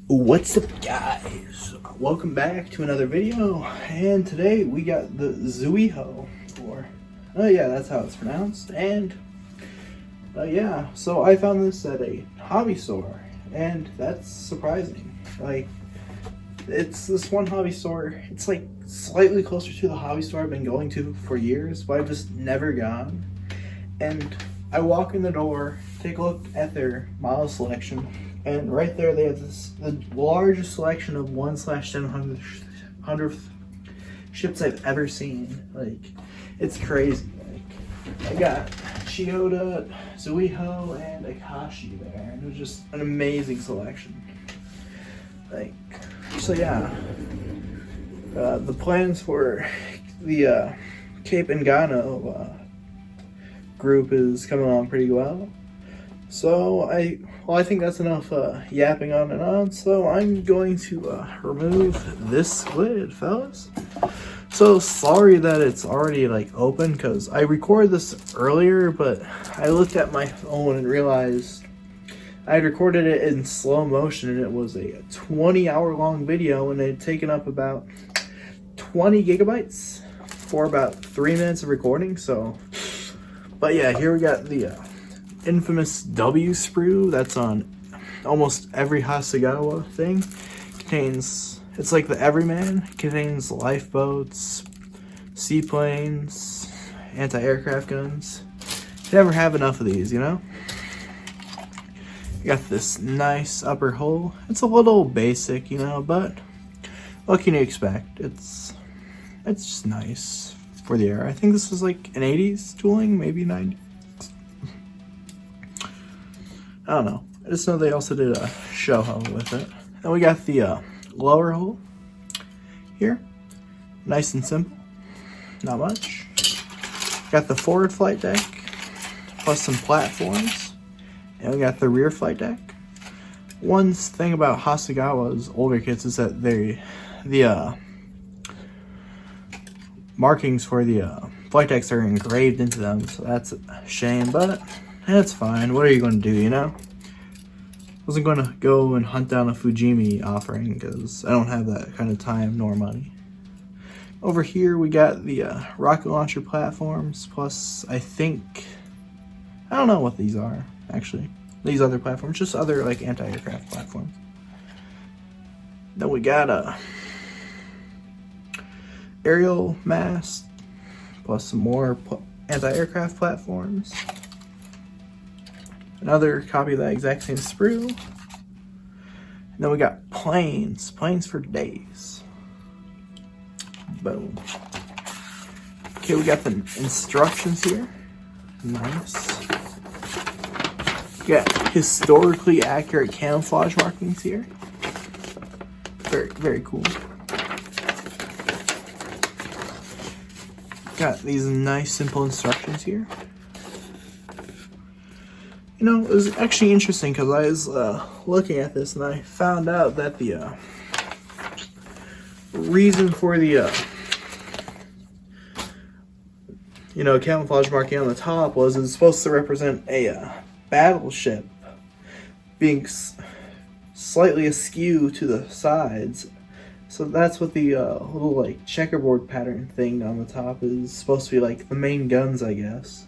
What's up, guys? Welcome back to another video, and today we got the Zuiho, or oh yeah, that's how it's pronounced. And yeah, so I found this at a hobby store, and that's surprising. Like, it's this one hobby store. It's like slightly closer to the hobby store I've been going to for years, but I've just never gone. And I walk in the door, take a look at their model selection, and right there they have the largest selection of 1/1000th ships I've ever seen. Like, it's crazy. Like, I got Chiyoda, Zuiho, and Akashi there, and it was just an amazing selection. Like, so yeah, the plans for the Cape Engano group is coming along pretty well. So I think that's enough yapping on and on. So I'm going to remove this lid, fellas. So sorry that it's already like open, because I recorded this earlier, but I looked at my phone and realized I had recorded it in slow motion, and it was a 20-hour long video, and it had taken up about 20 gigabytes for about 3 minutes of recording. So, but yeah, here we got the infamous W sprue that's on almost every Hasegawa thing. It's like the Everyman. It contains lifeboats, seaplanes, anti-aircraft guns. You never have enough of these, you know? You got this nice upper hull. It's a little basic, you know, but what can you expect? It's just nice for the era. I think this was like an 80s tooling, maybe 90s. I don't know. I just know they also did a show hull with it. And we got the lower hull here. Nice and simple. Not much. Got the forward flight deck, plus some platforms. And we got the rear flight deck. One thing about Hasegawa's older kits is that the markings for the flight decks are engraved into them, so that's a shame, but that's fine. What are you going to do, you know? I wasn't going to go and hunt down a Fujimi offering, because I don't have that kind of time nor money. Over here we got the rocket launcher platforms, plus I don't know what these are, actually. These other platforms, just other like anti-aircraft platforms. Then we got a aerial mast, plus some more anti-aircraft platforms. Another copy of that exact same sprue. And then we got planes for days. Boom. Okay, we got the instructions here. Nice. We got historically accurate camouflage markings here. Very, very cool. Got these nice simple instructions here. You know, it was actually interesting because I was looking at this and I found out that the reason for the camouflage marking on the top was it's supposed to represent a battleship being slightly askew to the sides. So that's what the little like checkerboard pattern thing on the top is supposed to be, like the main guns, I guess.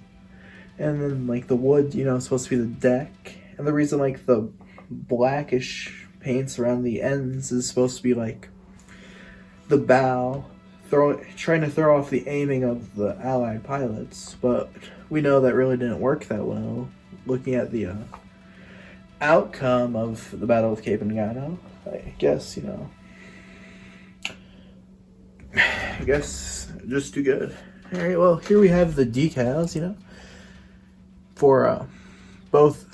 And then like the wood, you know, is supposed to be the deck. And the reason like the blackish paints around the ends is supposed to be like the bow, trying to throw off the aiming of the Allied pilots. But we know that really didn't work that well, looking at the outcome of the Battle of Cape Engano. I guess, you know, just too good. Alright, well, here we have the decals, you know, for both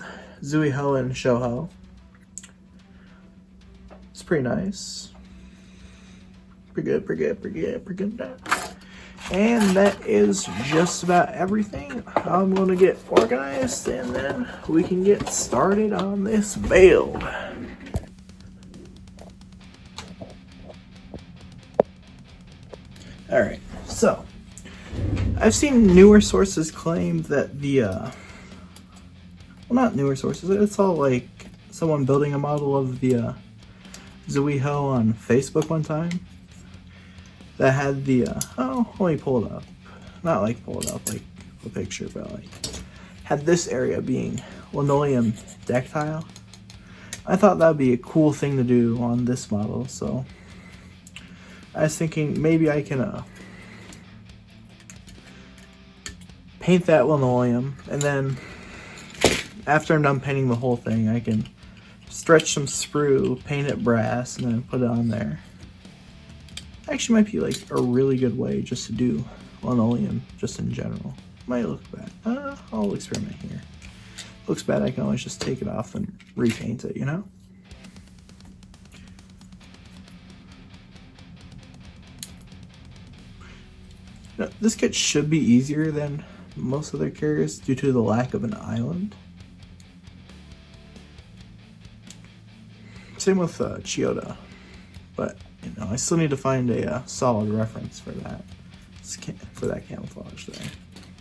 Zuiho and Shoho. It's pretty nice. Pretty good. And that is just about everything. I'm going to get organized, and then we can get started on this build. Alright, so I've seen newer sources claim that the well, not newer sources, it's all like someone building a model of the Zuiho on Facebook one time that had the, oh, let me pull it up. Not like pull it up like a picture, but like had this area being linoleum deck tile. I thought that would be a cool thing to do on this model, so I was thinking maybe I can paint that linoleum, and then after I'm done painting the whole thing, I can stretch some sprue, paint it brass, and then put it on there. Actually might be like a really good way just to do linoleum just in general. Might look bad. I'll experiment here. Looks bad, I can always just take it off and repaint it, you know? Now, this kit should be easier than most other carriers due to the lack of an island. Same with Chiyoda, but you know, I still need to find a solid reference for that. For that camouflage there.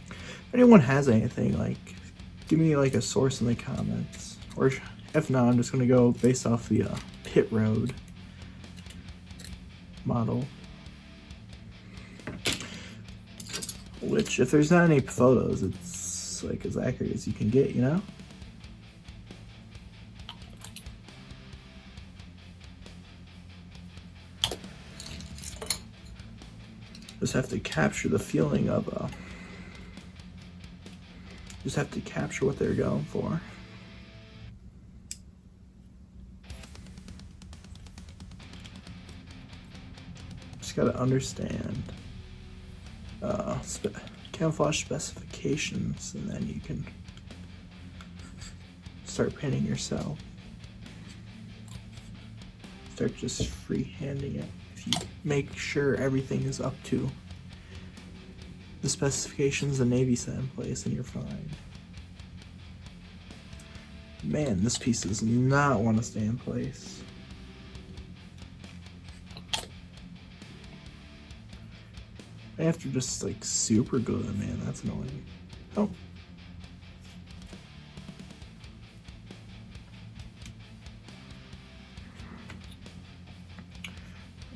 If anyone has anything, like, give me like a source in the comments, or if not, I'm just gonna go based off the pit road model. Which, if there's not any photos, it's like as accurate as you can get, you know? Just have to capture the feeling of just have to capture what they're going for. Just gotta understand camouflage specifications, and then you can start painting yourself. Start just freehanding it. If you make sure everything is up to the specifications the Navy set in place, then you're fine. Man, this piece does not want to stay in place. I have to just like super glue it, man, that's annoying. Oh.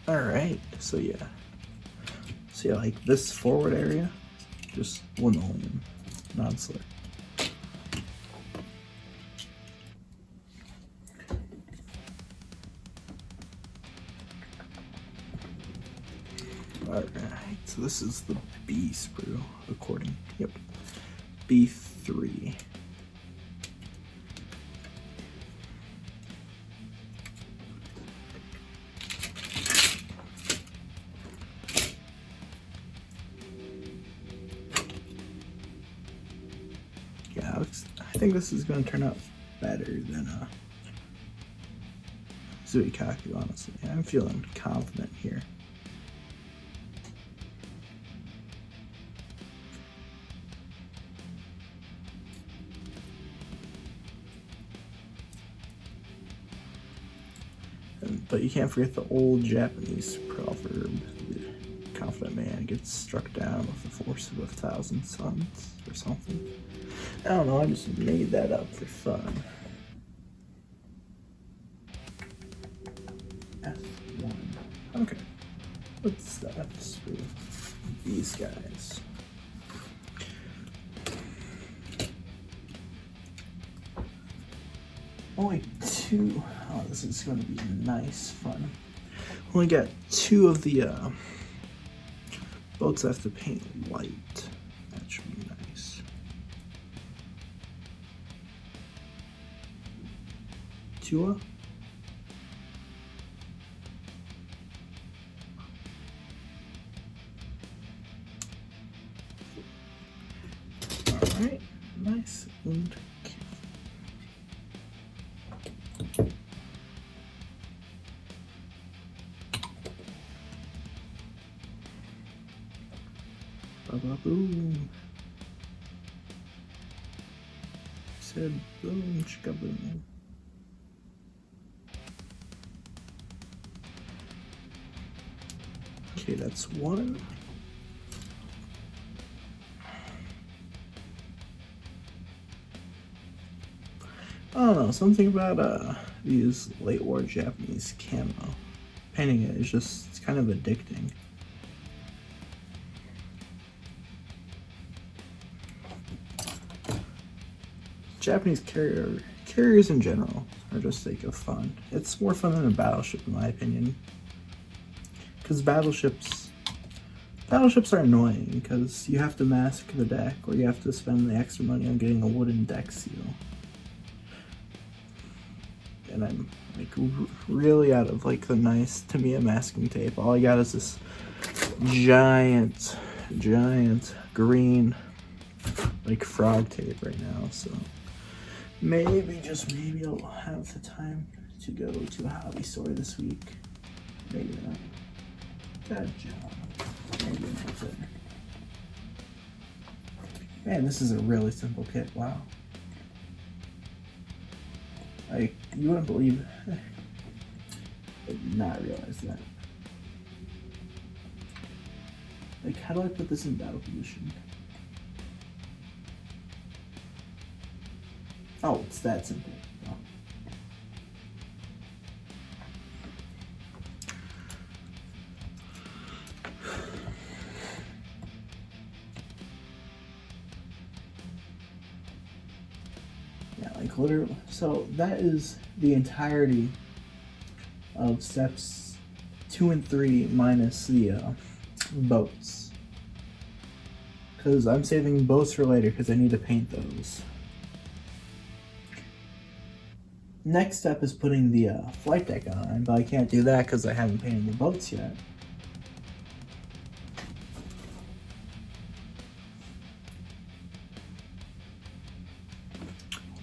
Alright, so yeah, like this forward area, just linoleum, non-slip. Alright, so this is the B sprue, according, yep, B3. Yeah, I think this is going to turn out better than Zuikaku, honestly. I'm feeling confident here. But you can't forget the old Japanese proverb, the confident man gets struck down with the force of 1,000 suns, or something. I don't know, I just made that up for fun. F1. Okay. What's the F's for these guys? Only two. Oh, this is going to be nice fun. Only got two of the boats I have to paint white. That should be nice. Tua. All right, nice and cute. Ba-ba-boom. Said boom, chicka-boom. Okay, that's one. I don't know, something about these late war Japanese camo. Painting it is just, it's kind of addicting. Japanese carriers in general are just sake of fun. It's more fun than a battleship in my opinion. Because battleships are annoying because you have to mask the deck or you have to spend the extra money on getting a wooden deck seal. And I'm like really out of like the nice Tamiya masking tape. All I got is this giant green like frog tape right now, so maybe, just maybe I'll have the time to go to a hobby store this week. Maybe not. Good job. Maybe not there. Man, this is a really simple kit. Wow. Like, you wouldn't believe it. I did not realize that. Like, how do I put this in battle position? Oh, it's that simple. Oh. Yeah, like literally. So that is the entirety of steps 2 and 3 minus the boats. Because I'm saving boats for later because I need to paint those. Next step is putting the flight deck on, but I can't do that because I haven't painted the boats yet.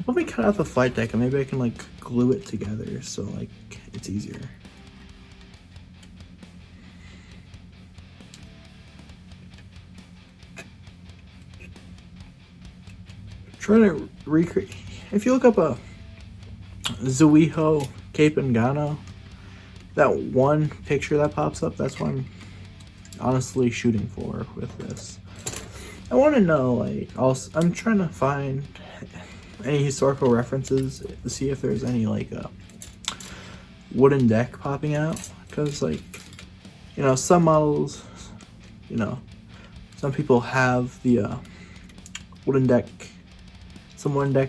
Let me cut out the flight deck and maybe I can like glue it together so like it's easier. Trying to recreate. If you look up a Zuiho Cape Engano, that one picture that pops up, that's what I'm honestly shooting for with this. I want to know, like, also, I'm trying to find any historical references to see if there's any, like, wooden deck popping out, because, like, you know, some models, you know, some people have the wooden deck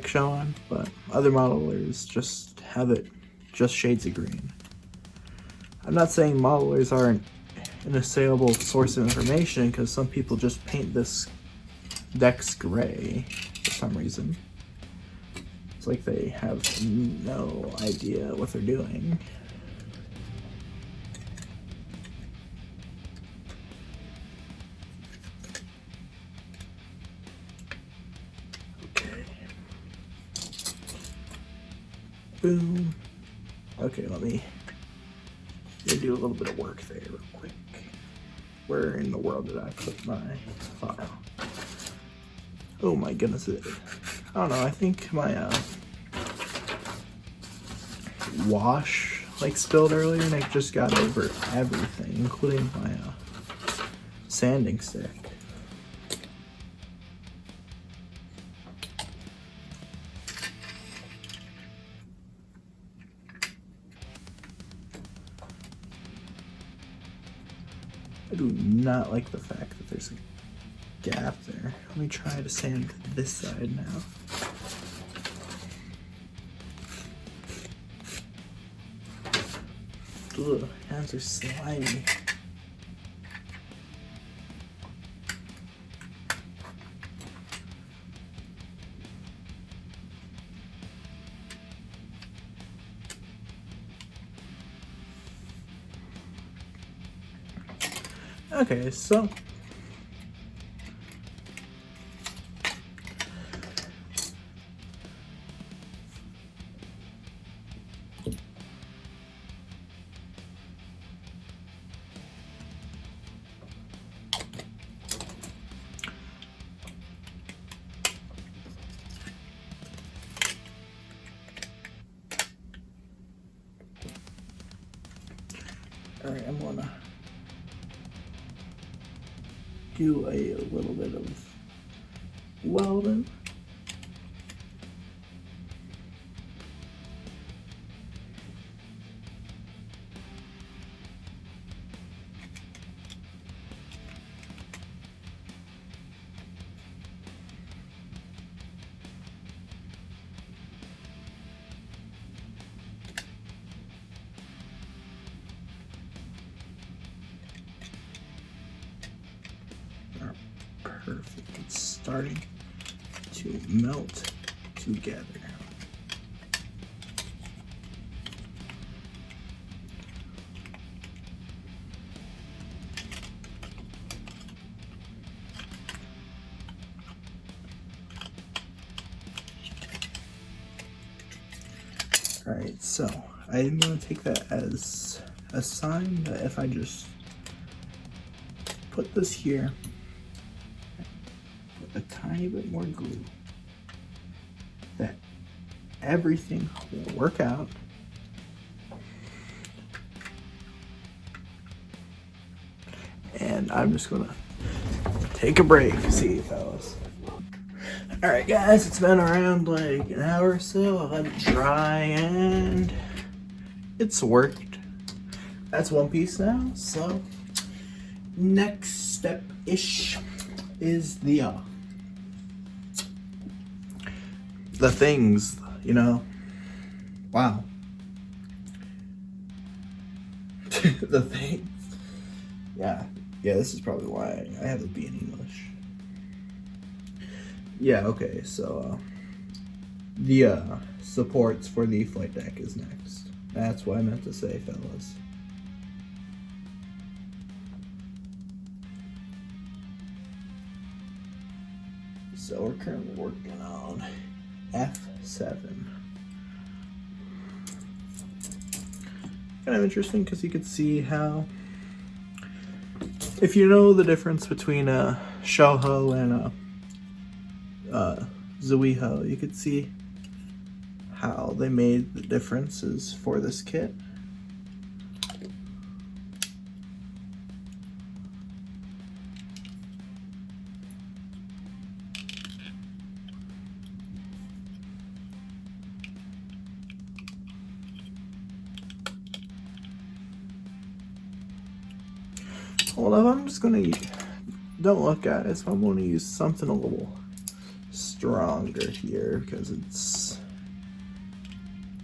showing, but other modelers just have it just shades of green. I'm not saying modelers aren't an assailable source of information, because some people just paint this deck's gray for some reason. It's like they have no idea what they're doing. Boom. Okay, let me do a little bit of work there real quick. Where in the world did I put my file? Oh my goodness. I don't know, I think my wash like spilled earlier and it just got over everything, including my sanding stick. I do not like the fact that there's a gap there. Let me try to sand this side now. Ugh, hands are slimy. Okay, so all right, I'm gonna do a little bit of welding. it's starting to melt together. Alright, so I'm going to take that as a sign that if I just put this here, put a tiny bit more glue, that everything will work out. And I'm just going to take a break. See, fellas. Alright guys, it's been around like an hour or so. I'll let it dry and it's worked. That's one piece now. So next step-ish is the things, you know. Wow. The things. Yeah, this is probably why I have to be in English. Yeah, okay, so the supports for the flight deck is next. That's what I meant to say, fellas. So we're currently working on F7. Kind of interesting because you could see how, if you know the difference between a Zuiho and a Zuiho, you could see how they made the differences for this kit. Hold up, I'm just gonna, don't look at it, so I'm gonna use something a little stronger here because it's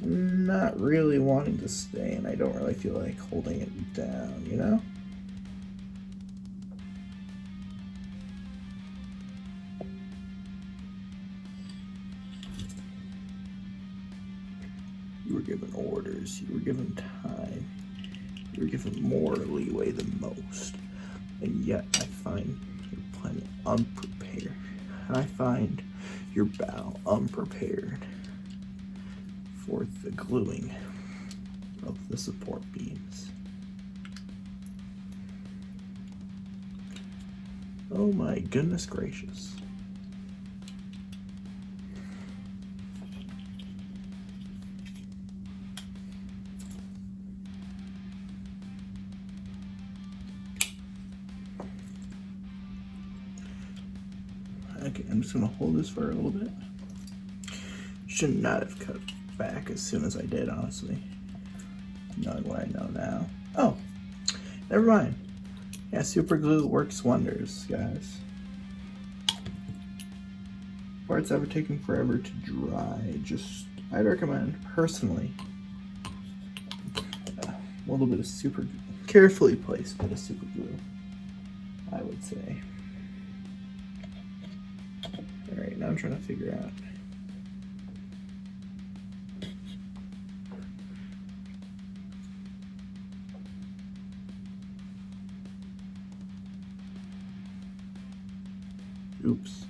not really wanting to stay and I don't really feel like holding it down, you know? You were given orders, you were given time, you were given more leeway than most, and yet I find your planet unprepared. And I find your bow unprepared for the gluing of the support beams. Oh my goodness gracious. Okay, I'm just gonna hold this for a little bit. Should not have cut back as soon as I did, honestly. Knowing what I know now. Oh, never mind. Yeah, super glue works wonders, guys. Parts ever taking forever to dry, I'd recommend, personally, a little bit of super, carefully placed bit of super glue, I would say. Alright, now I'm trying to figure out. Oops.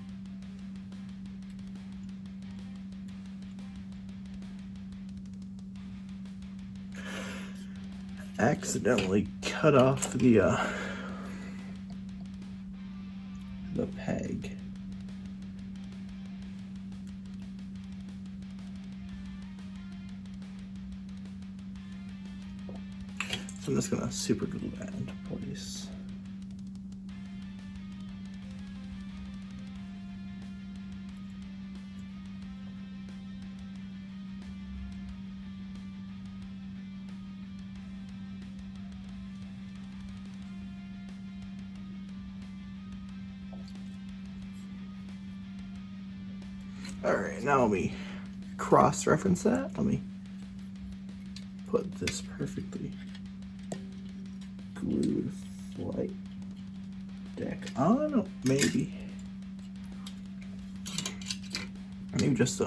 Accidentally cut off the peg. So I'm just gonna super glue that into place. Alright, now let me cross-reference that. Let me put this perfectly glued flight deck on, maybe. Maybe just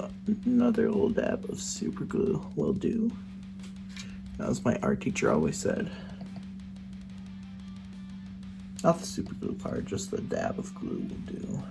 another little dab of super glue will do. That was my art teacher always said. Not the super glue part, just the dab of glue will do.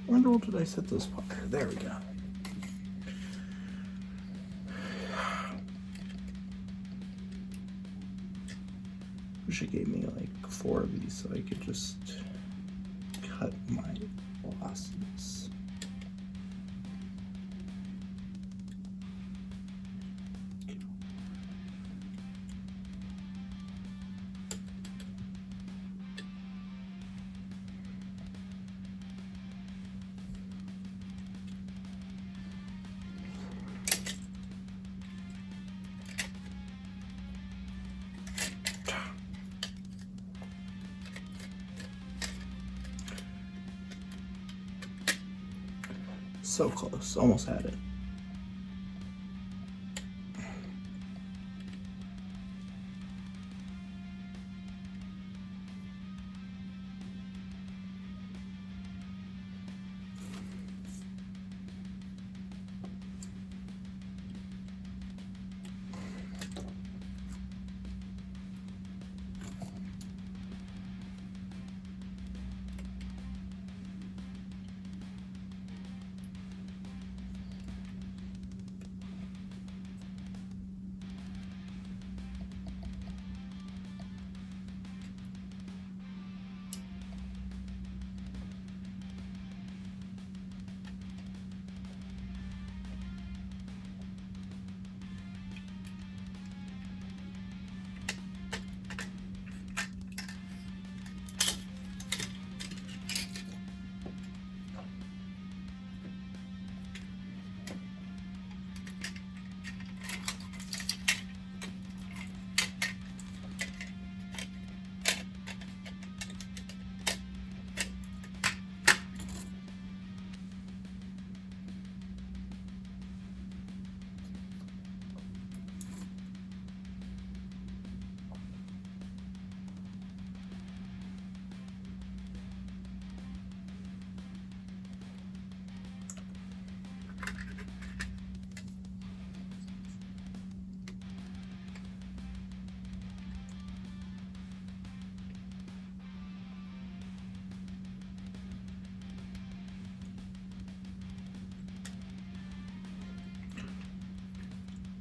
I wonder what did I set this part? There we go. Wish it gave me like 4 of these so I could just cut my glosses. So close, almost had it.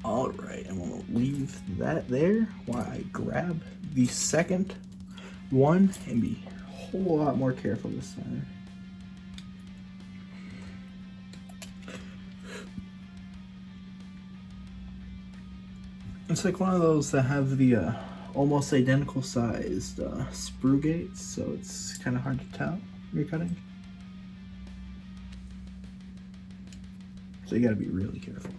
All right, I'm gonna leave that there while I grab the second one and be a whole lot more careful this time. It's like one of those that have the almost identical sized sprue gates, so it's kind of hard to tell when you're cutting. So you gotta be really careful.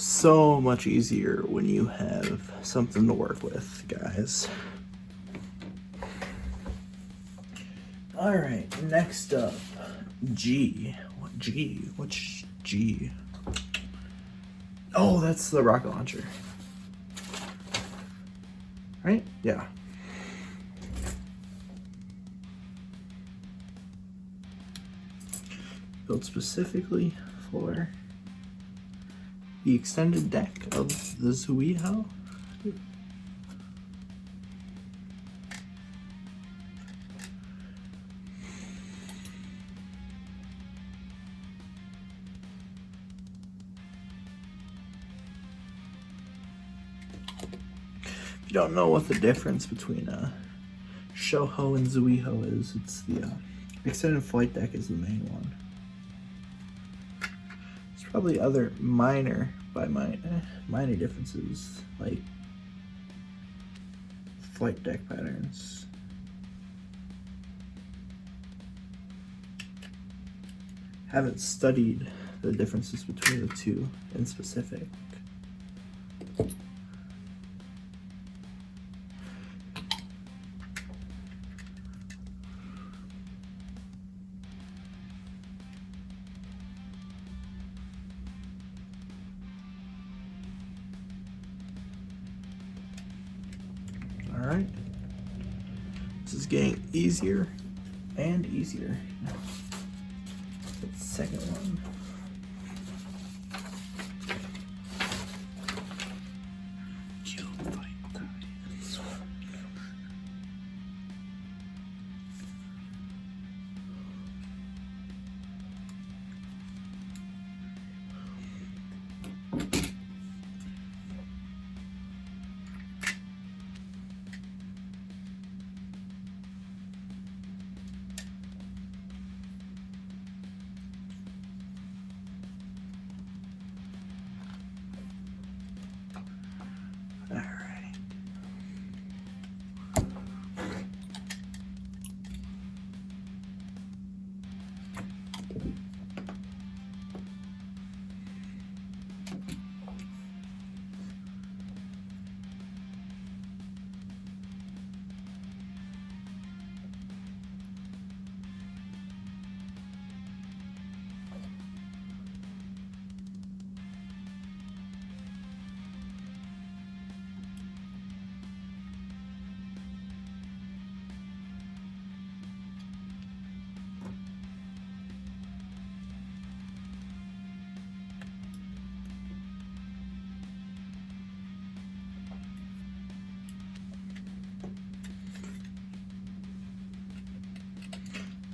so much easier when you have something to work with, guys. All right, next up, G. What G? What's G? Oh, that's the rocket launcher. Right? Yeah. Built specifically for the extended deck of the Zuiho. If you don't know what the difference between Shoho and Zuiho is, it's the extended flight deck is the main one. There's probably other minor differences, like flight deck patterns. Haven't studied the differences between the two in specific. All right, this is getting easier and easier. The second one.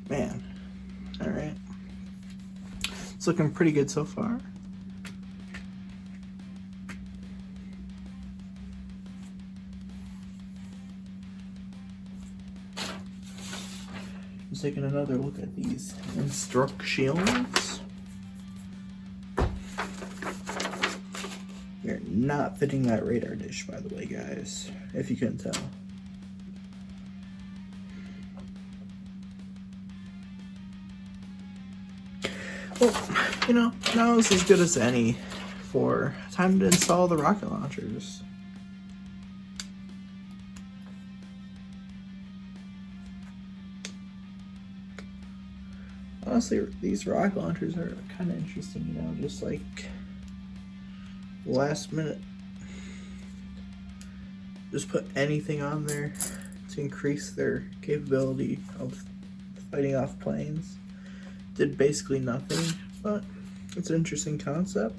Man, all right. It's looking pretty good so far. Just taking another look at these instructions. You're not fitting that radar dish, by the way, guys, if you couldn't tell. Well, you know, now is as good as any for time to install the rocket launchers. Honestly, these rocket launchers are kind of interesting, you know, just like last minute. Just put anything on there to increase their capability of fighting off planes. Did basically nothing, but it's an interesting concept.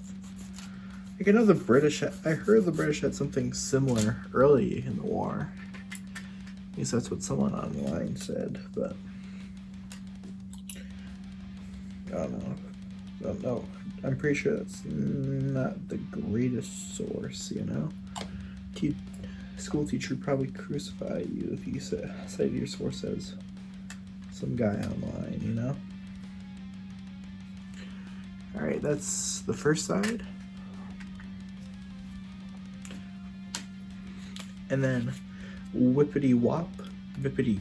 Like, I know the British, I heard the British had something similar early in the war. At least that's what someone online said, but I don't know. I'm pretty sure that's not the greatest source, you know? School teacher would probably crucify you if you cited your source as some guy online, you know? Alright, that's the first side. And then whippity wop, whippity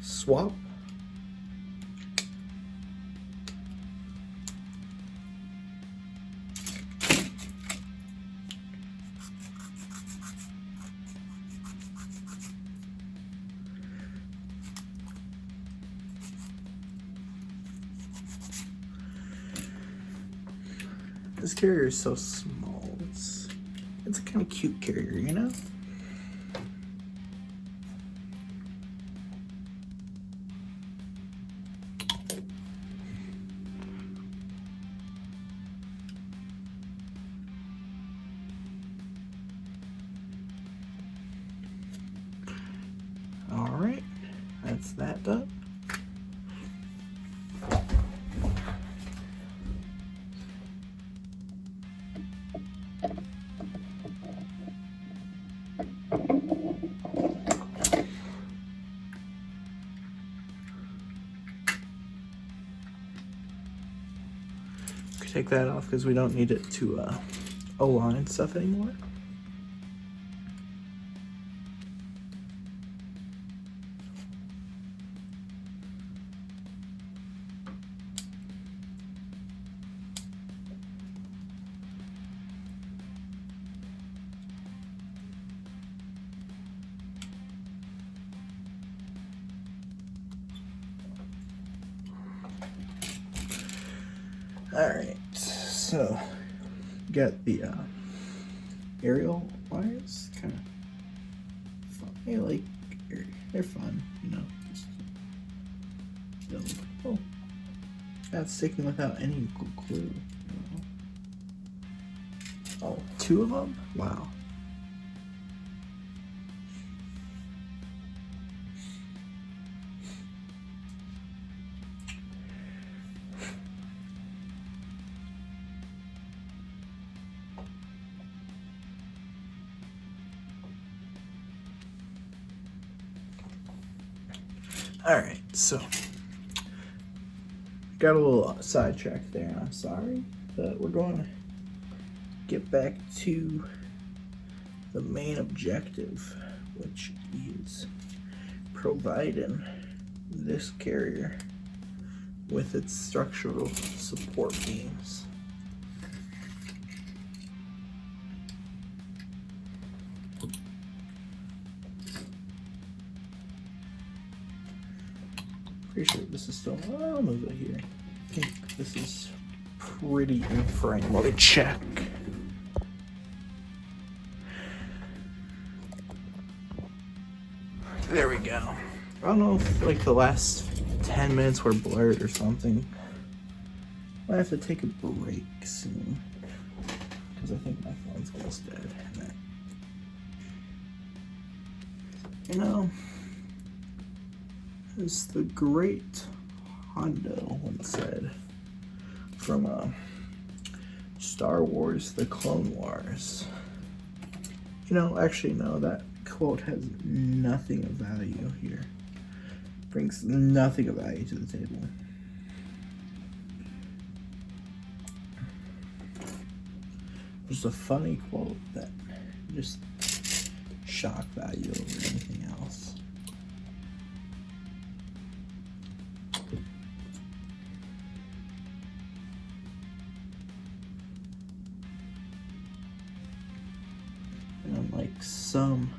swap. This carrier is so small. It's a kind of cute carrier, you know? All right, that's that done. Take that off because we don't need it to align stuff anymore. All right, so got the aerial wires. Kind of fun. They're fun, you know. Oh, that's sticking without any glue. You know? Oh, 2 of them? Wow. All right, so got a little sidetracked there. I'm sorry, but we're going to get back to the main objective, which is providing this carrier with its structural support beams. Pretty sure this is still, I'll move it here. I think this is pretty in frame. Let me check. There we go. I don't know if like the last 10 minutes were blurred or something. I have to take a break soon because I think my phone's almost dead. You know, as the great Hondo once said from Star Wars: The Clone Wars. You know, actually, no, that quote has nothing of value here. Brings nothing of value to the table. Just a funny quote that just shock value over anything else. And unlike some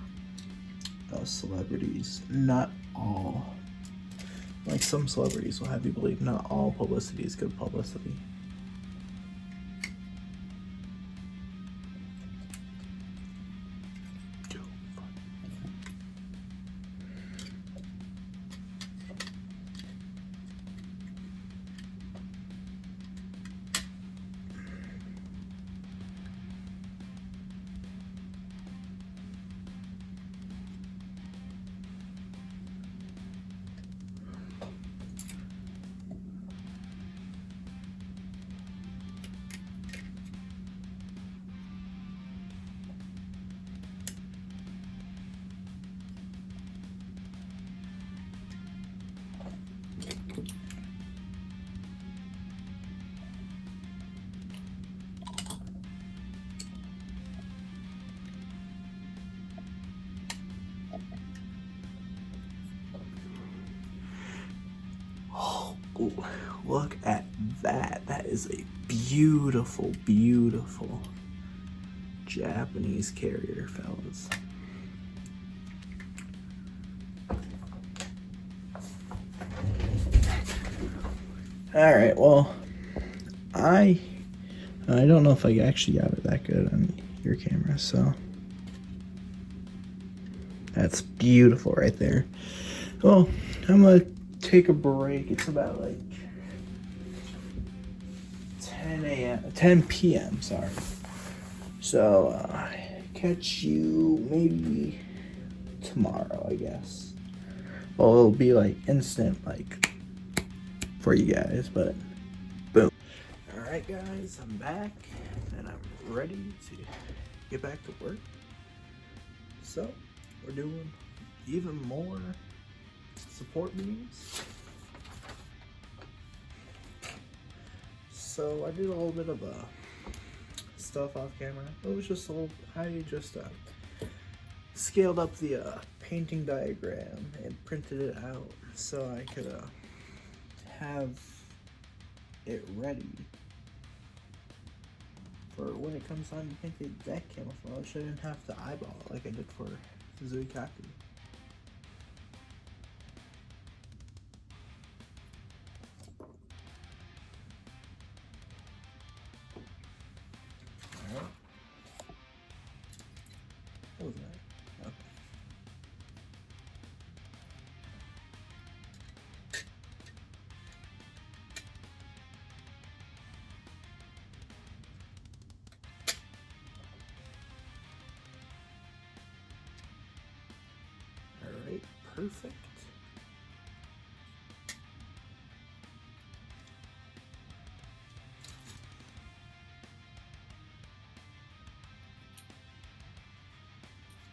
celebrities, not all. Like some celebrities will have you believe not all publicity is good publicity. Ooh, look at that. That is a beautiful, beautiful Japanese carrier, fellas. All right, well, I I don't know if I actually got it that good on your camera, so that's beautiful right there. Well, I'm gonna take a break. It's about like 10 p.m. Sorry. So catch you maybe tomorrow, I guess. Well, it'll be like instant, like for you guys, but boom. All right, guys, I'm back and I'm ready to get back to work. So we're doing even more support meetings. So I did a little bit of stuff off camera. It was just a little, I just scaled up the painting diagram and printed it out so I could have it ready for when it comes time to paint the deck camouflage. I didn't have to eyeball it like I did for Zuiho. Alright. What was that? Okay. Alright, perfect.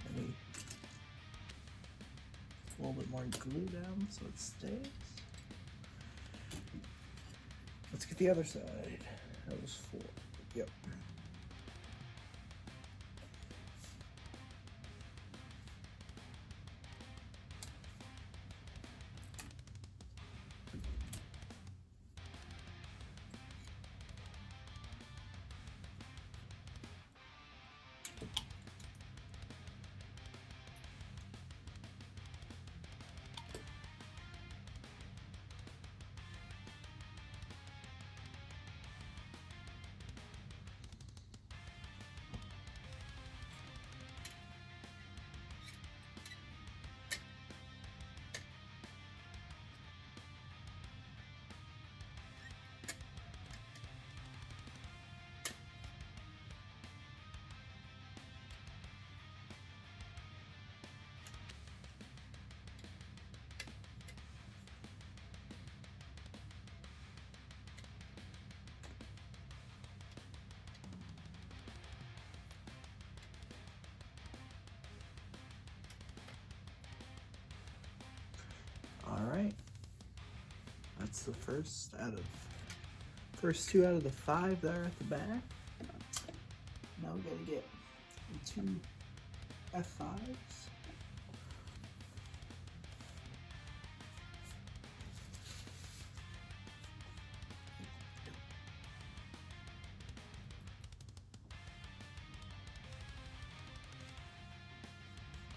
Let me a little bit more glue down so it stays. Let's get the other side. That was 4. Yep. Alright. That's the first 2 out of the 5 that are at the back. Now we gotta get the 2 F5s.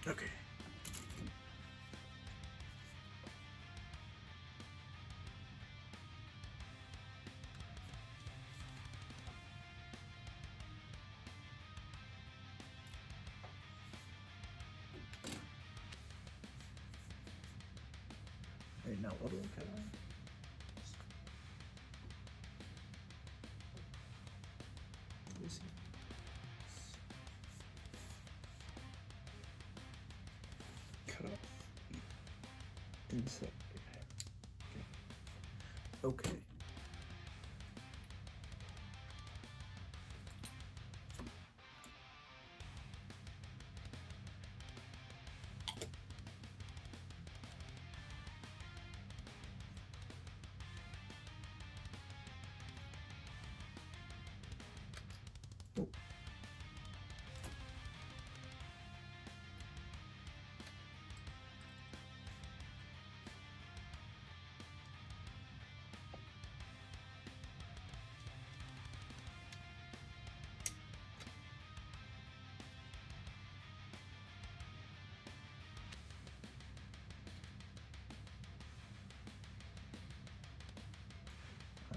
Okay. Right now, what do we cut on? Let me see. Cut off inside. Okay.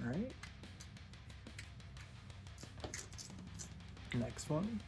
All right. Next one.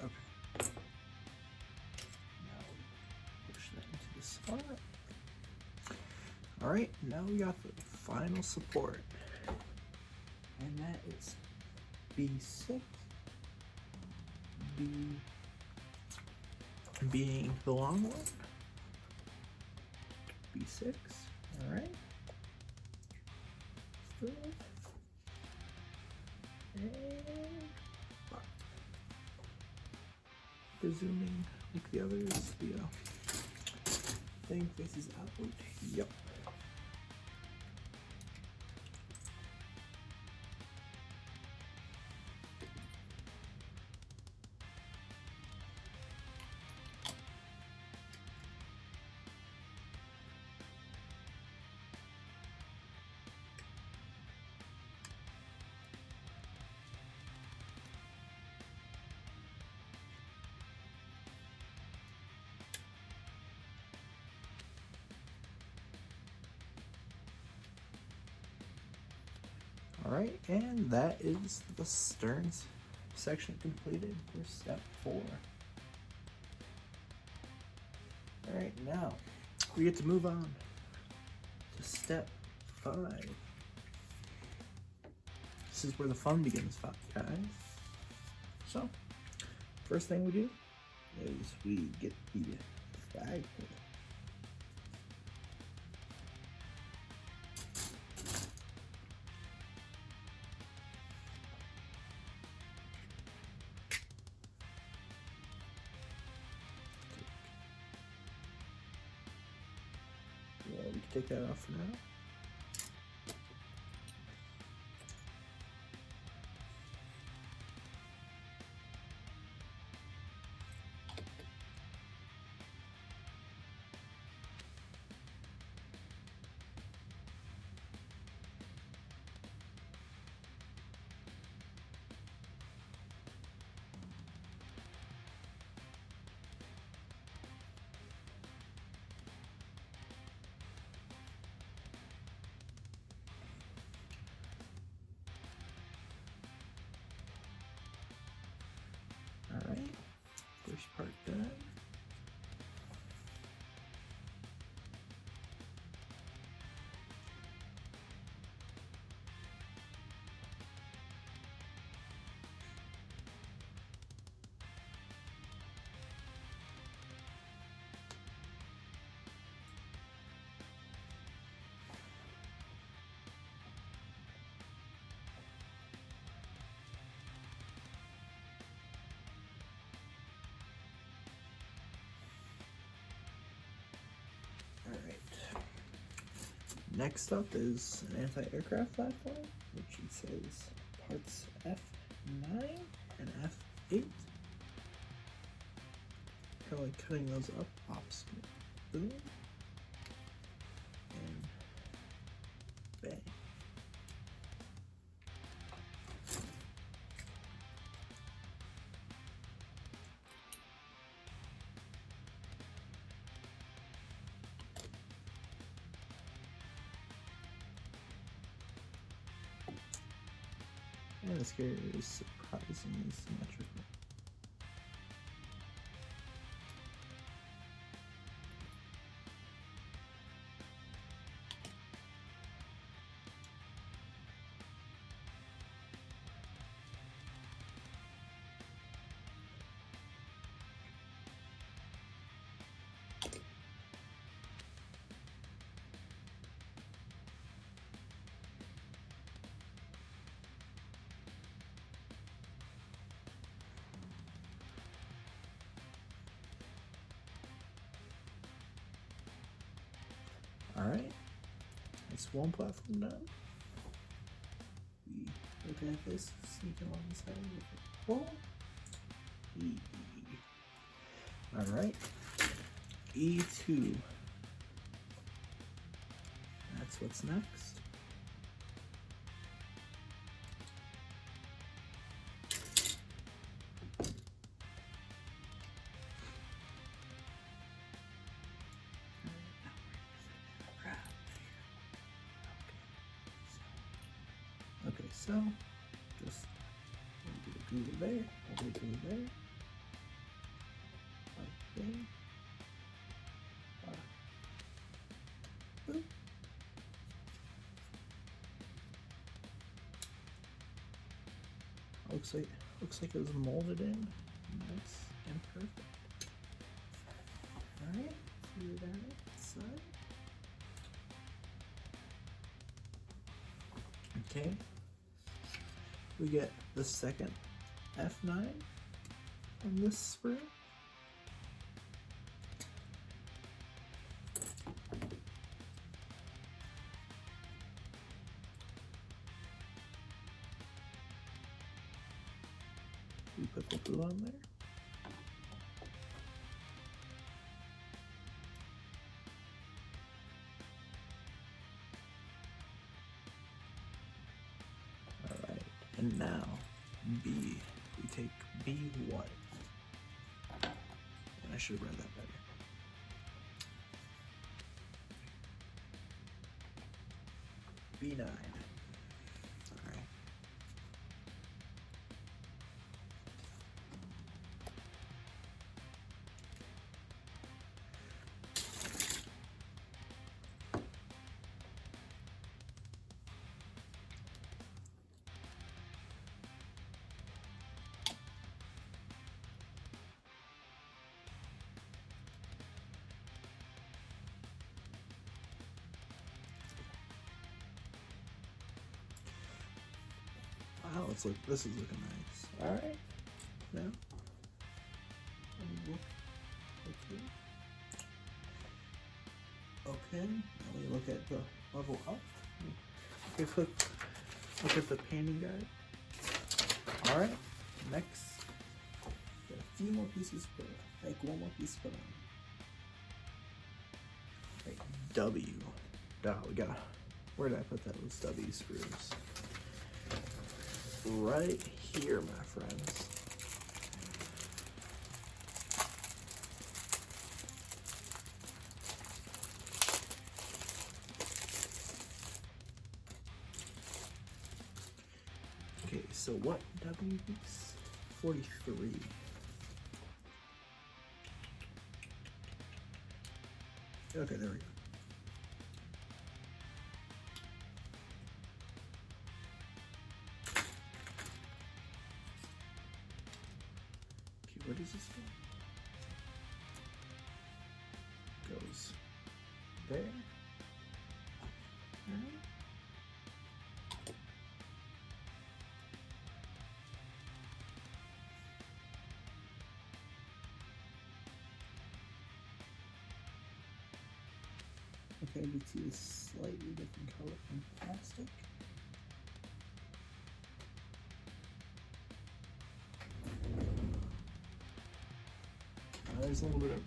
Okay. Now push that into the spot. Alright, now we got the final support. And that is B6. B being the long one. B6. Alright. And presuming like the others, the thing faces outward. Yep. Alright, and that is the stern section completed for step 4. Alright, now we get to move on to step 5. This is where the fun begins, guys. So, first thing we do is we get the flagpole. Yeah, we can take that off for now. Alright, first part done. Alright. Next up is an anti-aircraft platform, which it says parts F9 and F8. kind of like cutting those up, pops, boom, and bang. And this gear is surprisingly symmetrical. Alright, that's one platform done. We looking at this, sneaking along the side with it. Whoa! Alright, E2. That's what's next. Okay, so just get a glue there, hold it glue there, like there, boop. Looks like it was molded in, nice and perfect. All right, do that side. Okay. We get the second F9 on this spring. We put the glue on there. Alright, and now B. We take B1. And I should have read that better. B9. Alright. Wow, this is looking nice. Alright. Now look here. Okay, now we look at the level up. Okay, look at the painting guide. Alright, next got a few more pieces put on. Like one more piece put on. Right, W. Oh, we got, where did I put those W screws? Right here, my friends. Okay, so what W piece? 43. Okay, there we go. Where does this go? Goes there. Right. Okay, you can see a slightly different color in plastic. There's a little bit of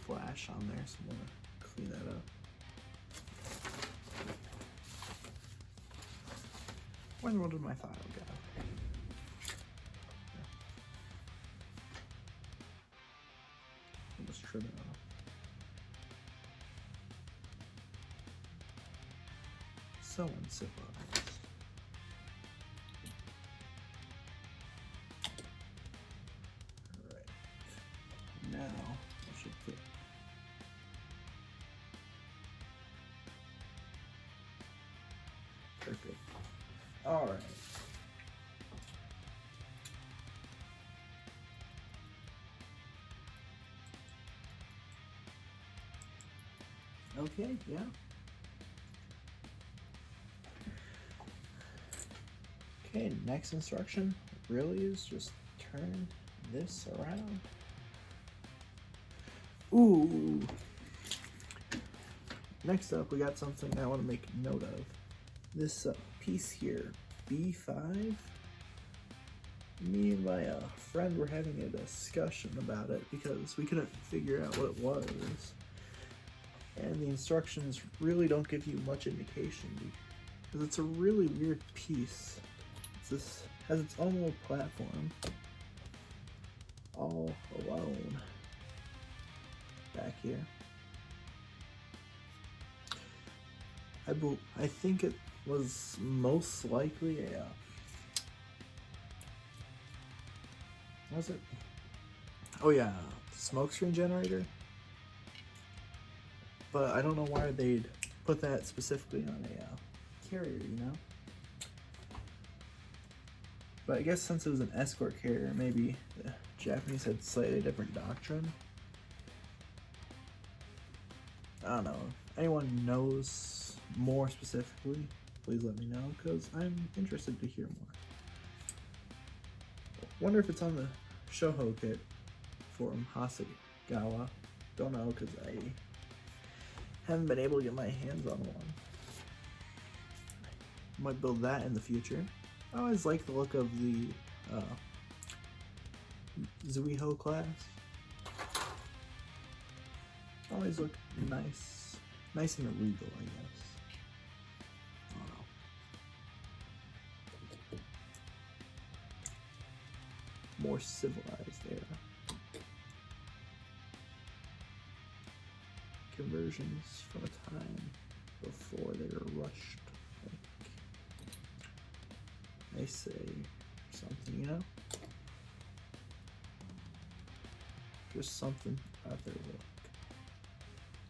flash on there, so I'm gonna clean that up. Where did my file go? I'll just trim it off. So uncivilized. Alright. Now I should put perfect. Alright. Okay, yeah. Okay, next instruction really is just turn this around. Ooh. Next up, we got something I want to make note of. This piece here, B5. Me and my friend were having a discussion about it because we couldn't figure out what it was. And the instructions really don't give you much indication because it's a really weird piece. This has its own little platform all alone back here. I think it was most likely a what was it? Oh yeah, smoke screen generator. But I don't know why they'd put that specifically on a carrier, you know? But I guess since it was an escort carrier, maybe the Japanese had slightly different doctrine. I don't know. If anyone knows more specifically, please let me know, because I'm interested to hear more. Wonder if it's on the Zuiho kit from Hasegawa. Don't know, because I haven't been able to get my hands on one. Might build that in the future. I always like the look of the Zuiho class. Always look nice and regal, I guess. I don't know. More civilized era. Conversions from a time before they were rushed. They say something, you know? Just something about their look.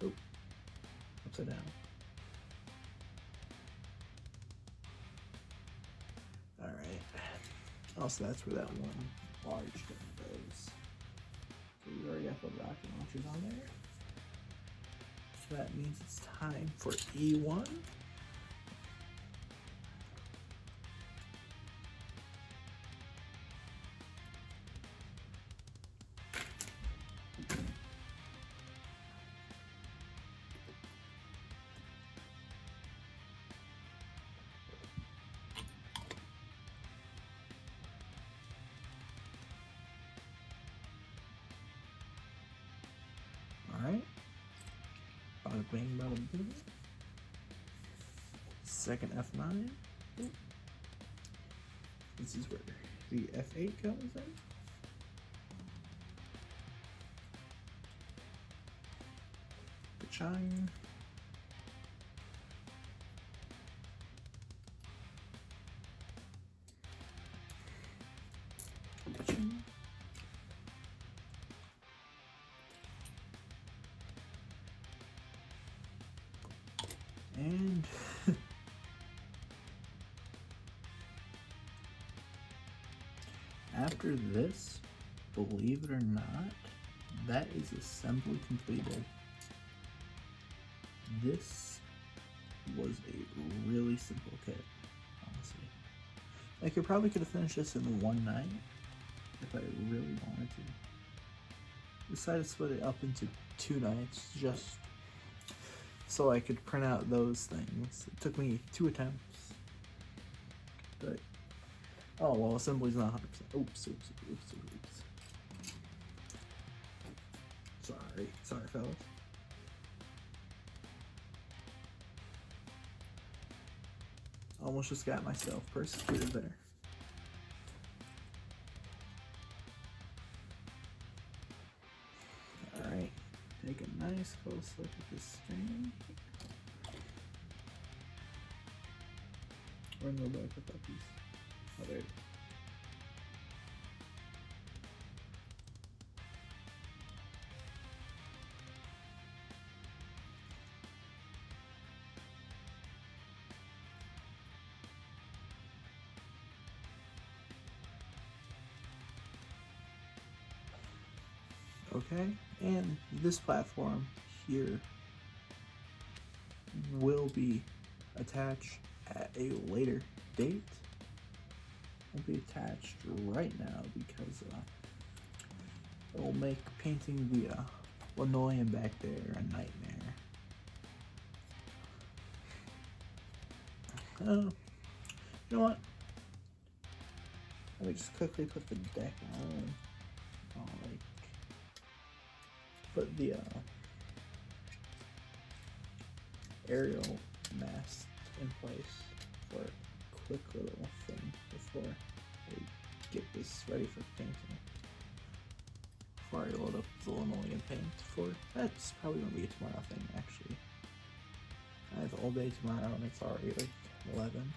Oh, upside down. Alright. Also, that's where that one large gun goes. So we already got the rocket launchers on there. So that means it's time for E1. Alright. Bada bing, bada boom. Second F9. Ooh. This is where the F8 comes in. The chime. And after this, believe it or not, that is assembly completed. This was a really simple kit, honestly. I probably could have finished this in one night if I really wanted to. Decided to split it up into 2 nights just so I could print out those things. It took me 2 attempts. But, oh well, assembly's not 100%. Oops. Sorry fellas. Almost just got myself persecuted there. Alright, take a nice close look at this string. Where'd the little put that piece? Oh, there it is. Okay, and this platform here will be attached at a later date. Won't be attached right now because it will make painting the linoleum back there a nightmare. You know what? Let me just quickly put the deck on. Like, put the aerial mast in place for a quick little thing before we get this ready for painting. Before I load up the linoleum paint that's probably gonna be a tomorrow thing actually. I have all day tomorrow and it's already like 11.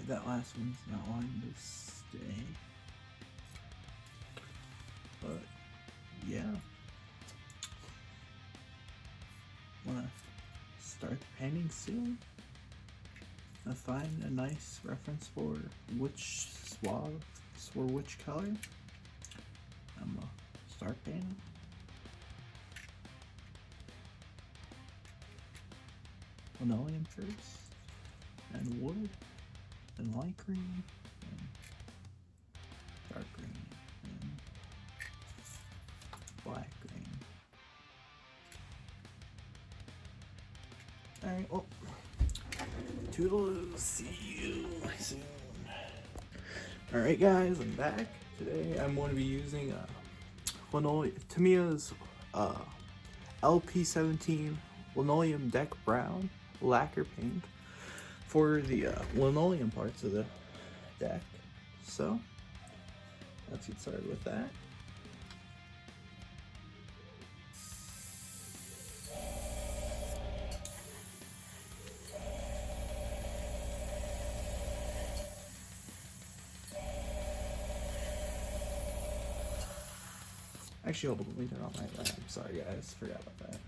That last one's not wanting to stay. But yeah. Wanna start the painting soon? I find a nice reference for which swab for which color. I'm gonna start painting. Linoleum first, and wood. And light green, and dark green, and black green. Alright, well, toodaloo, see you soon. Alright guys, I'm back. Today I'm going to be using Tamiya's LP17 Linoleum Deck Brown lacquer paint for the linoleum parts of the deck. So let's get started with that. Actually, hold on, let me turn on my lamp. Sorry guys, forgot about that.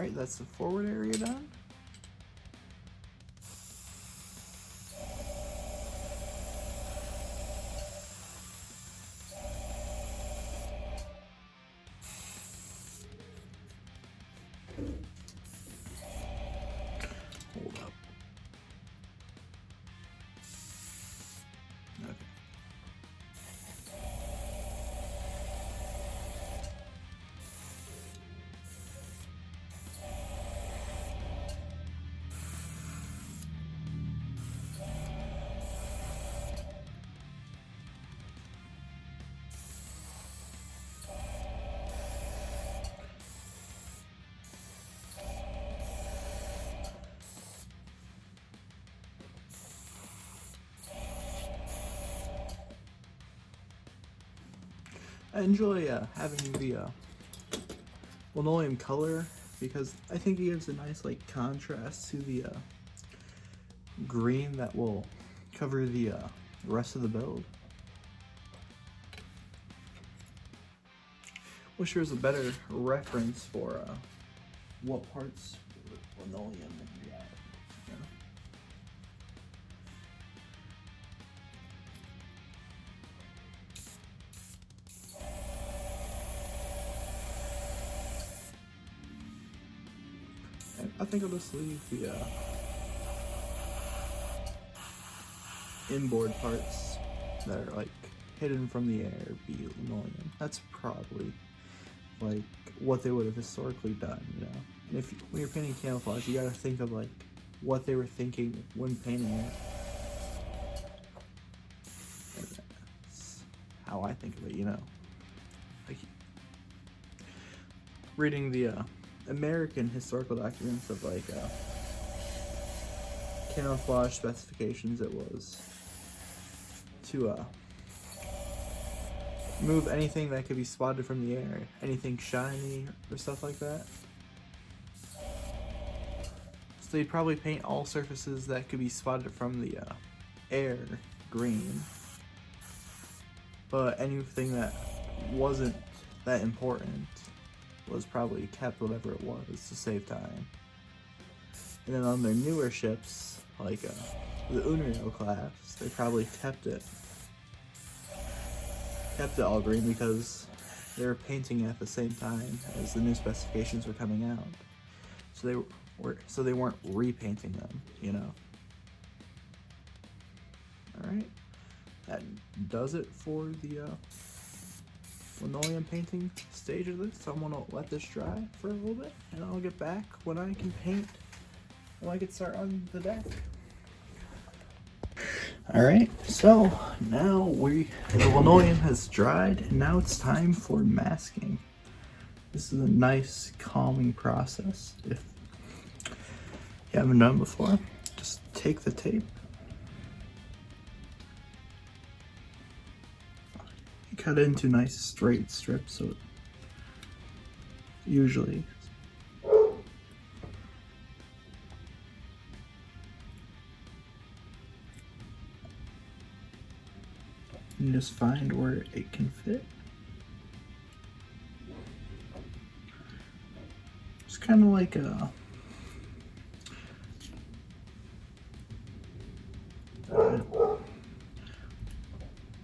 Alright, that's the forward area done. Hold up. Okay. I enjoy having the linoleum color because I think it gives a nice like contrast to the green that will cover the rest of the build. Wish there was a better reference for what parts linoleum in reality. I think I'll just leave the inboard parts that are like hidden from the air be linoleum. That's probably like what they would have historically done, you know. And when you're painting camouflage, you gotta think of like what they were thinking when painting it. And that's how I think of it, you know. Like reading the American historical documents of like camouflage specifications, it was to move anything that could be spotted from the air, anything shiny or stuff like that. So they'd probably paint all surfaces that could be spotted from the air green, but anything that wasn't that important was probably kept whatever it was to save time. And then on their newer ships, like the Unrio class, they probably kept it all green because they were painting it at the same time as the new specifications were coming out. So they weren't repainting them, you know. All right, that does it for the linoleum painting stage of this. So I'm gonna let this dry for a little bit and I'll get back when I can paint, when I can start on the deck. Alright, so now the linoleum has dried and now it's time for masking. This is a nice calming process. If you haven't done before, just take the tape, cut it into nice straight strips, so it usually and just find where it can fit. It's kind of like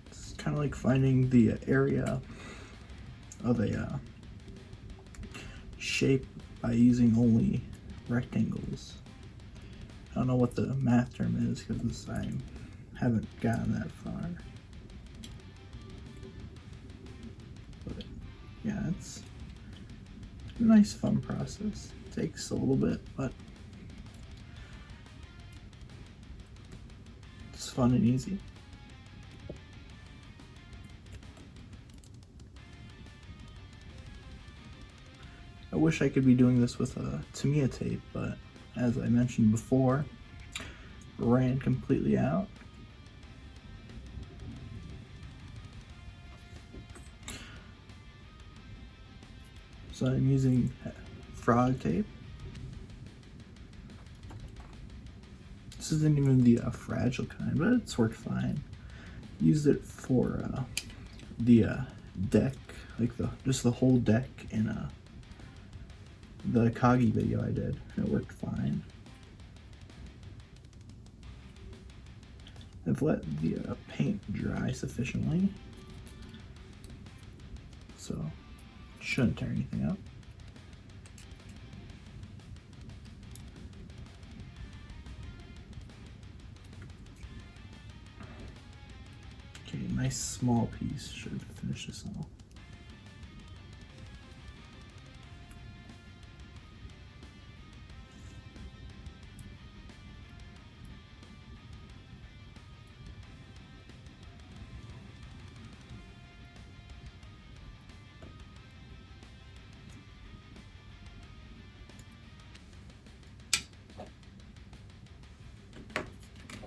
it's kind of like finding the area of a shape by using only rectangles. I don't know what the math term is because I haven't gotten that far. But yeah, it's a nice fun process. It takes a little bit, but it's fun and easy. I wish I could be doing this with a Tamiya tape, but as I mentioned before, ran completely out. So I'm using frog tape. This isn't even the fragile kind, but it's worked fine. Used it for the deck, like just the whole deck in the Kagi video I did. It worked fine. I've let the paint dry sufficiently, so shouldn't tear anything up. Okay, nice small piece should finish this all.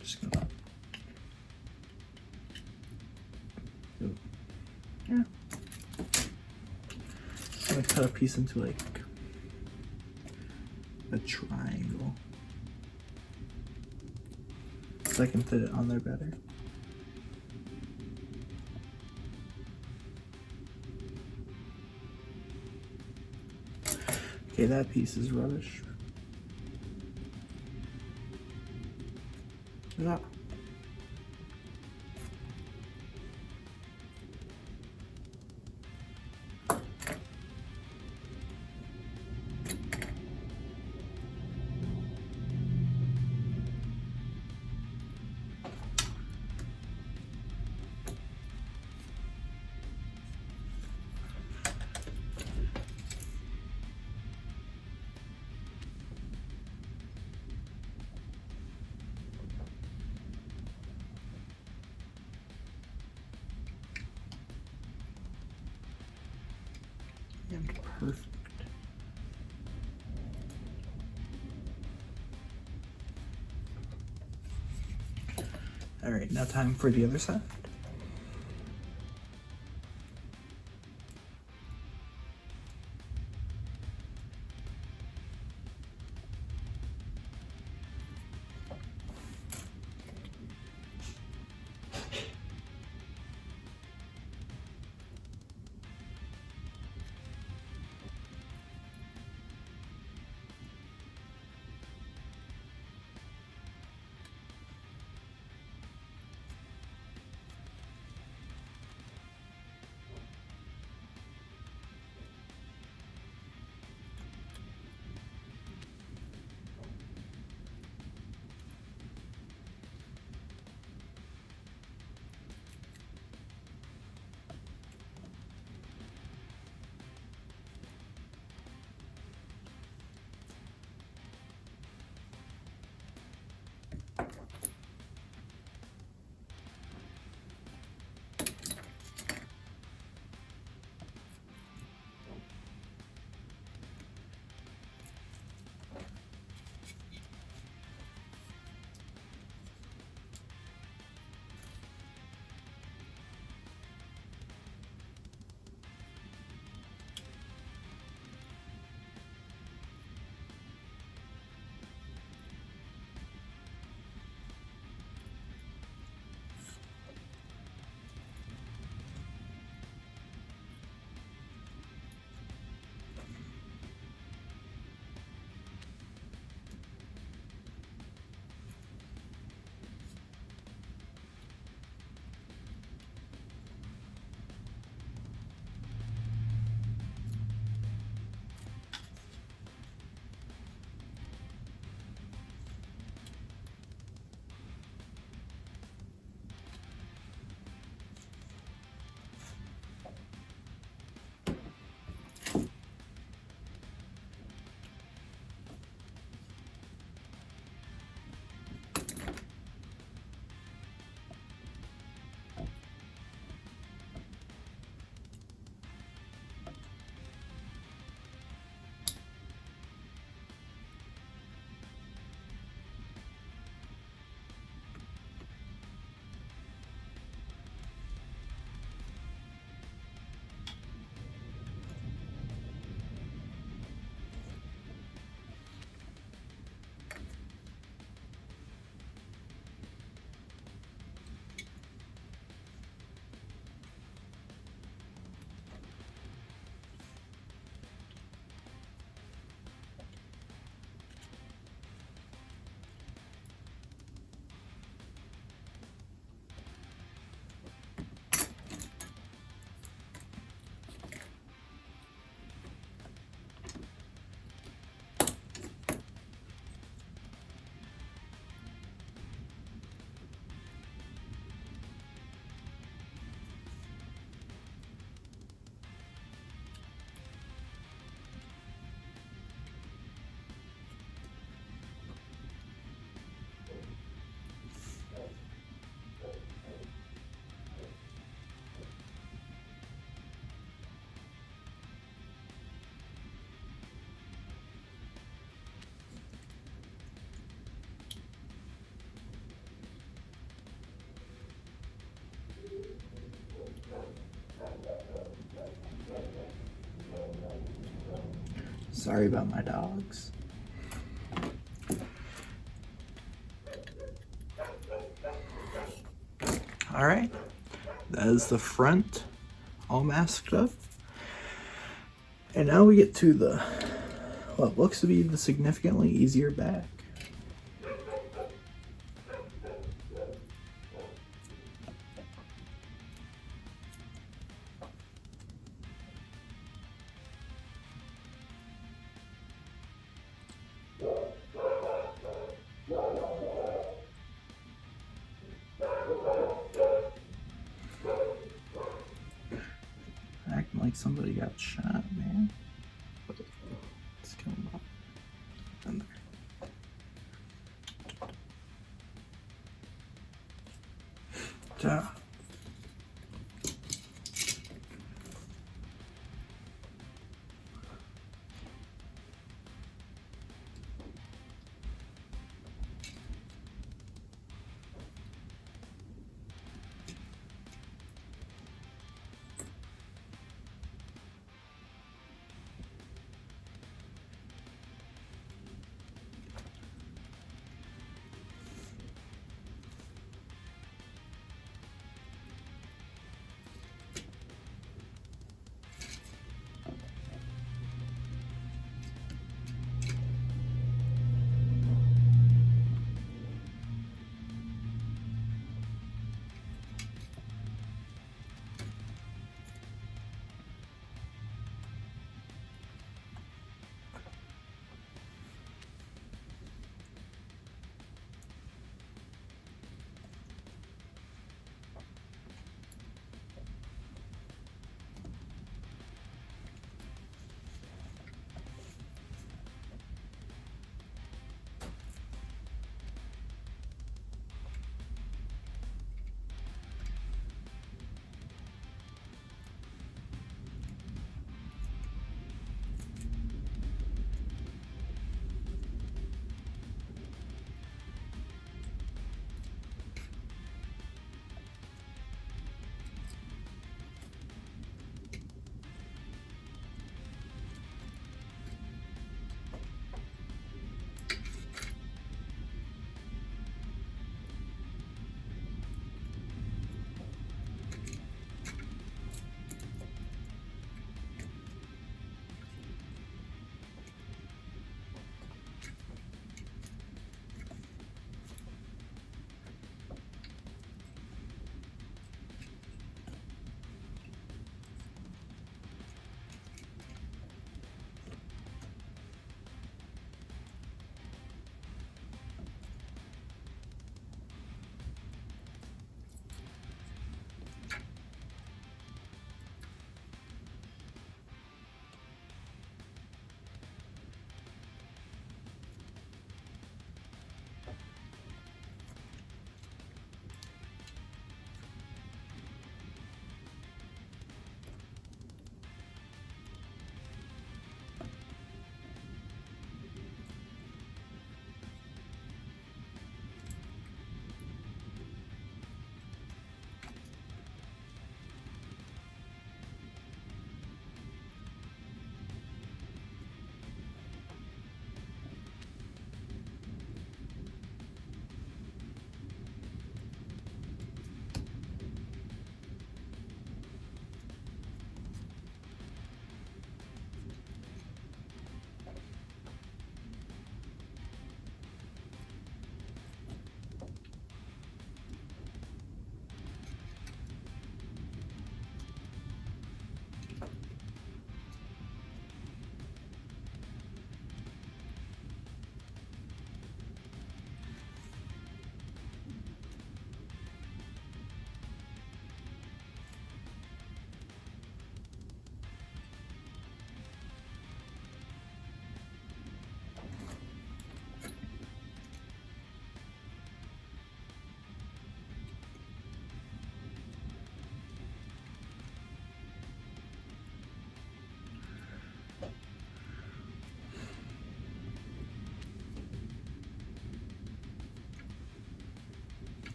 Just gonna, yeah. I'm gonna cut a piece into like a triangle so I can fit it on there better. Okay, that piece is rubbish. Yeah. And perfect. All right, now time for the other side. Sorry about my dogs. All right, that is the front all masked up. And now we get to the, what looks to be the significantly easier back. Acting like somebody got shot, man. It's coming up. In there. Ta.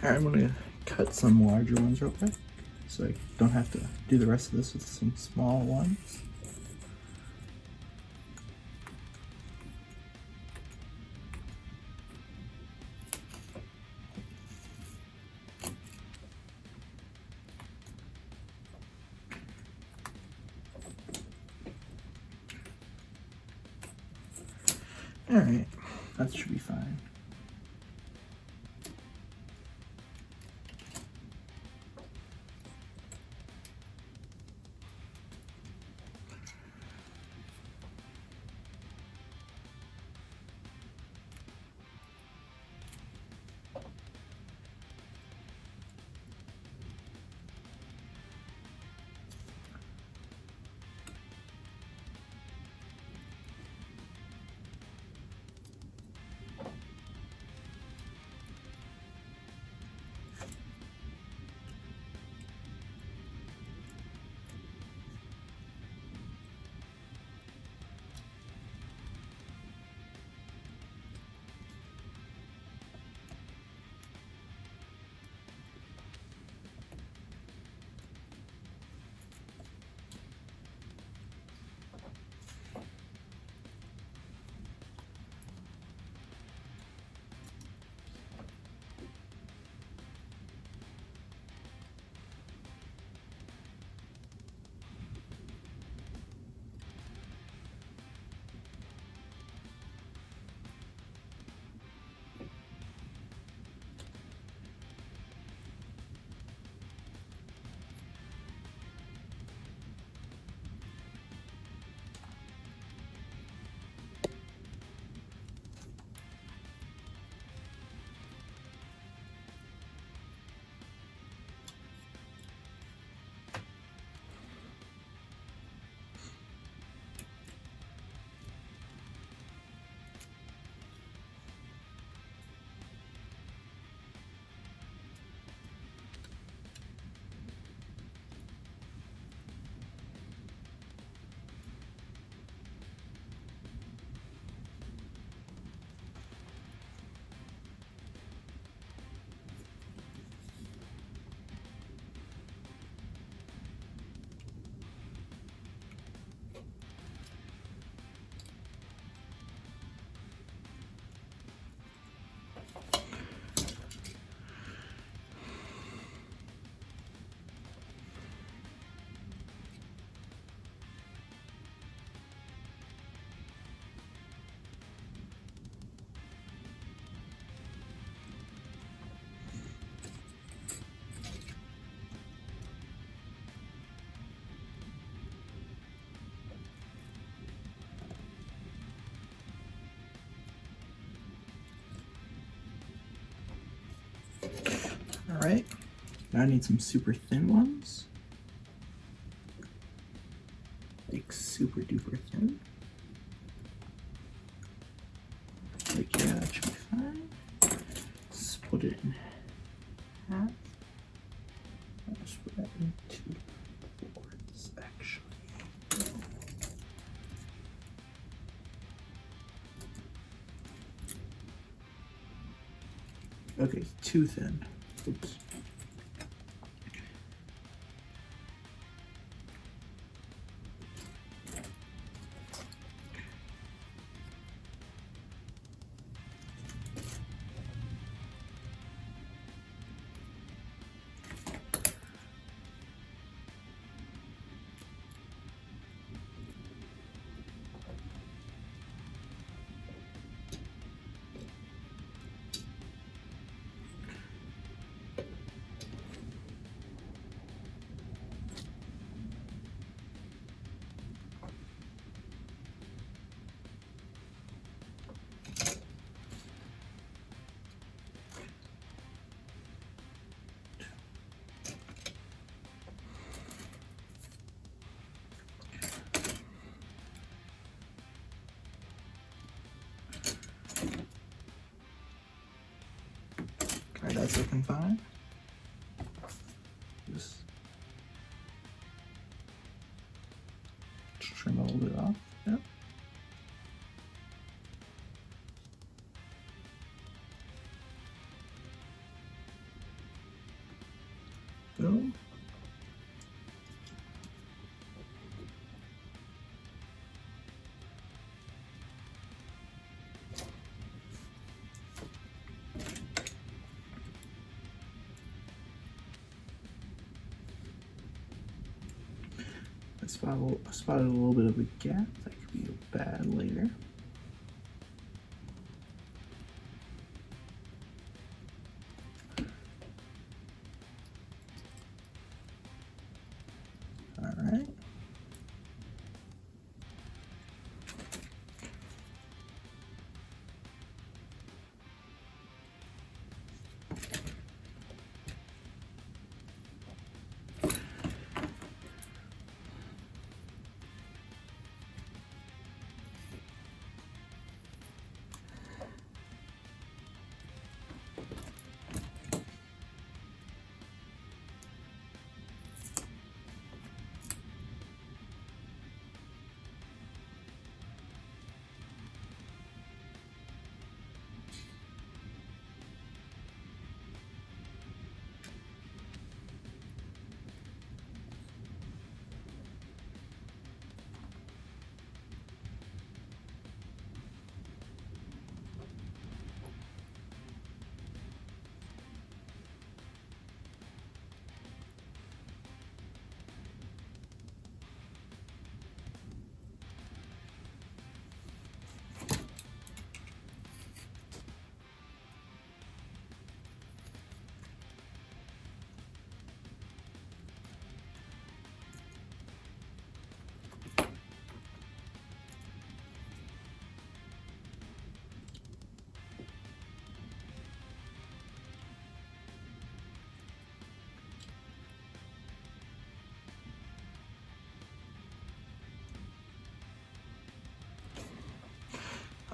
Alright, I'm gonna cut some larger ones real quick so I don't have to do the rest of this with some small ones. Alright, that should be fine. Alright, now I need some super thin ones. Like super duper thin. Like, yeah, that should be fine. Split it in half. I'll split that into fourths, actually. Okay, too thin. Oops. Alright, that's looking fine. Just trim a little bit off. Yep. spotted a little bit of a gap that could be bad later. All right.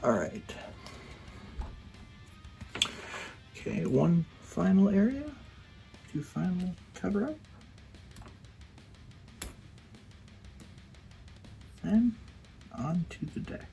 All right. Okay, one final area to finally cover up. And onto the deck.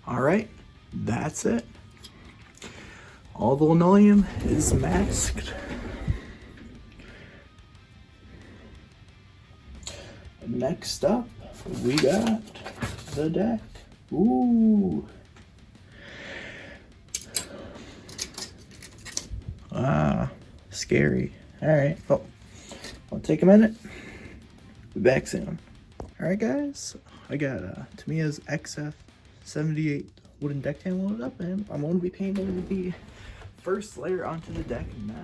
All right, that's it. All the linoleum is masked. Next up, we got the deck. Ooh, Scary. Alright, well, I'll take a minute. Be back soon. Alright guys, I got Tamiya's XF78 wooden deck tan loaded up, and I'm going to be painting the first layer onto the deck now.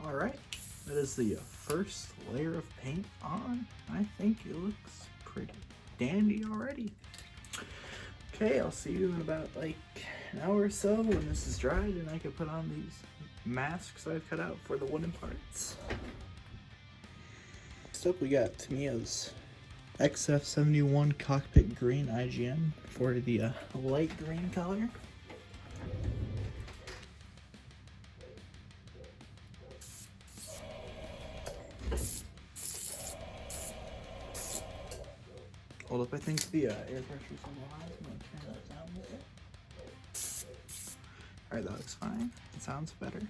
Alright, that is the first layer of paint on. I think it looks pretty dandy already. Okay, I'll see you in about like an hour or so when this is dried and I can put on these masks I've cut out for the wooden parts. Next up we got Tamiya's XF71 Cockpit Green IGN for the light green color. Hold up, I think the air pressure's a little high. I'm gonna turn that down a little bit. Alright, that looks fine. It sounds better.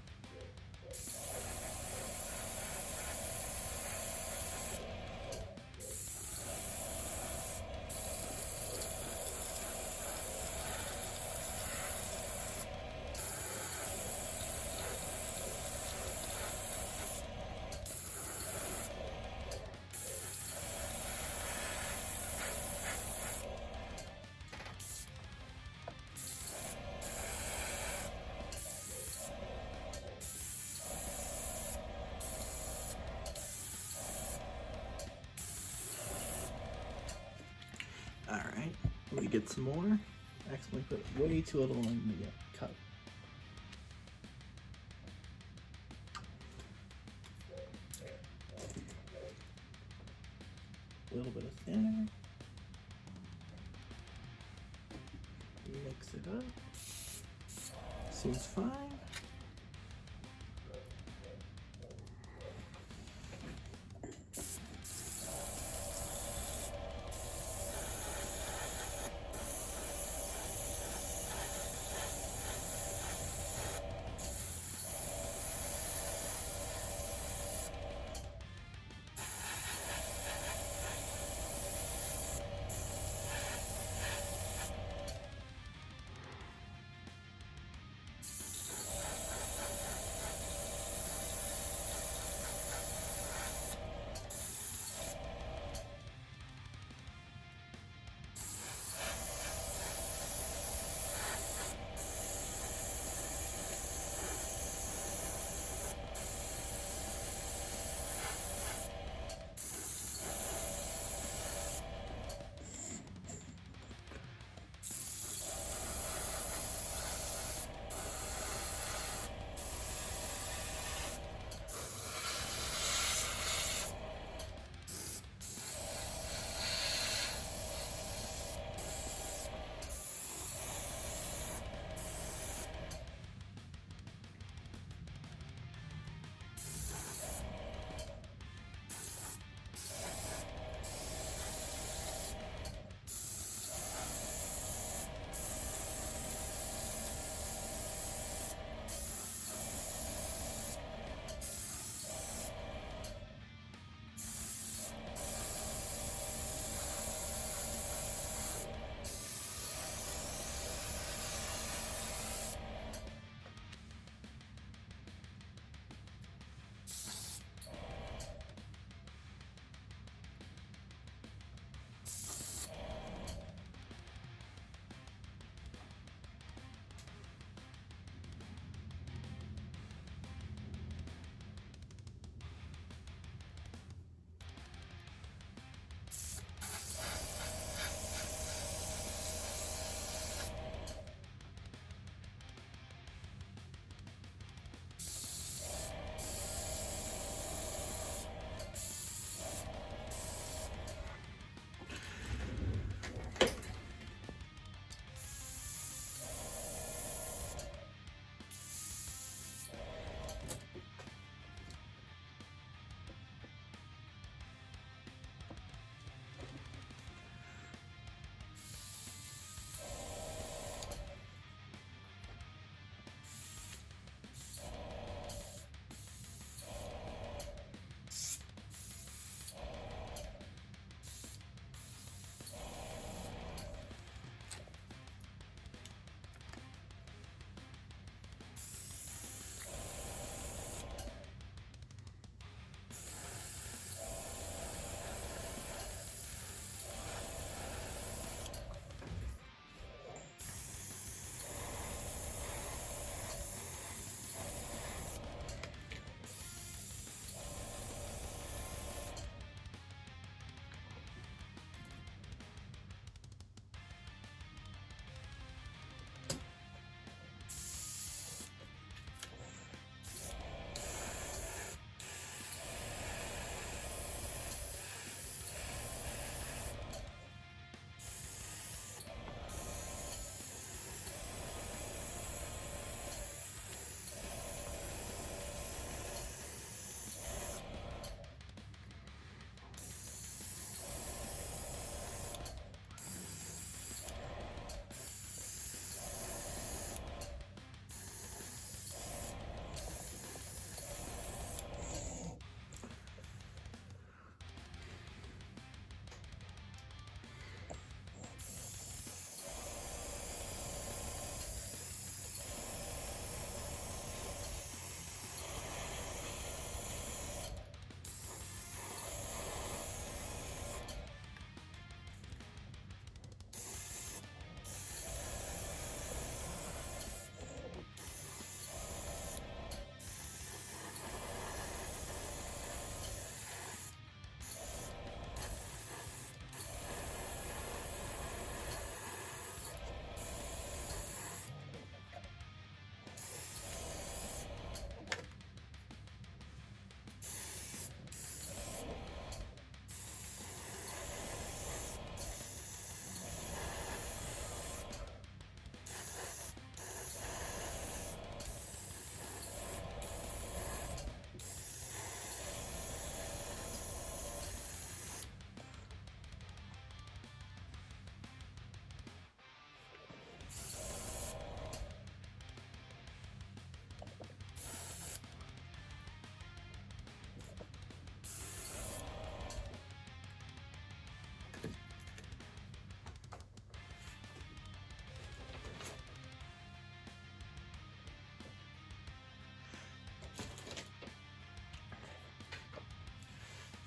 Alright, we get some more. Accidentally put way too little in the cup. A little bit of thinner. Mix it up. Seems fine.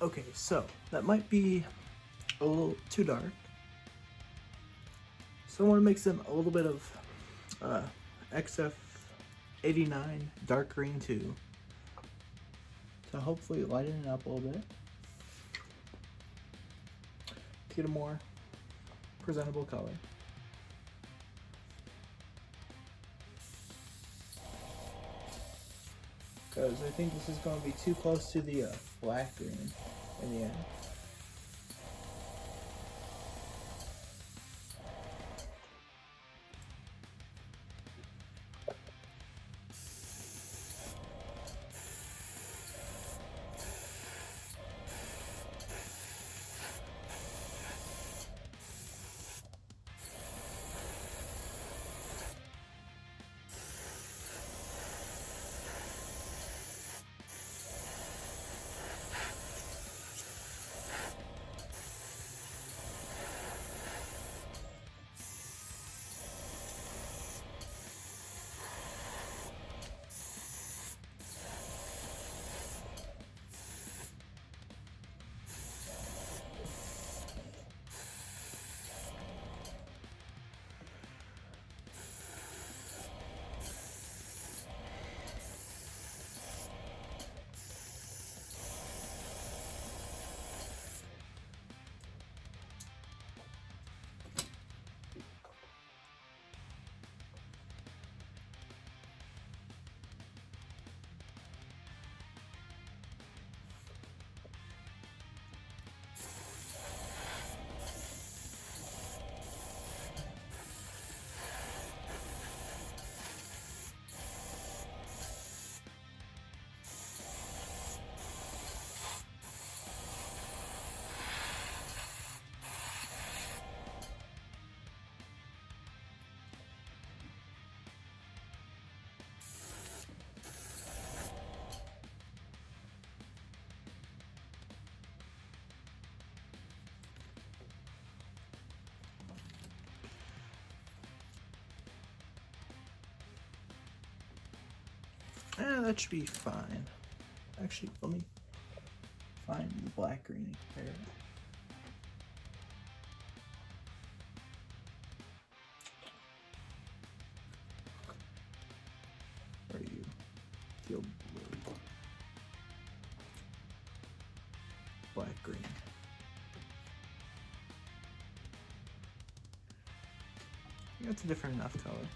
Okay, so that might be a little too dark. So I want to mix in a little bit of XF89 dark green too. So hopefully lighten it up a little bit to get a more presentable color. Because I think this is going to be too close to the black green in the end. That should be fine. Actually, let me find the black green and compare it. Where are you? Field blue. Black green. That's a different enough color.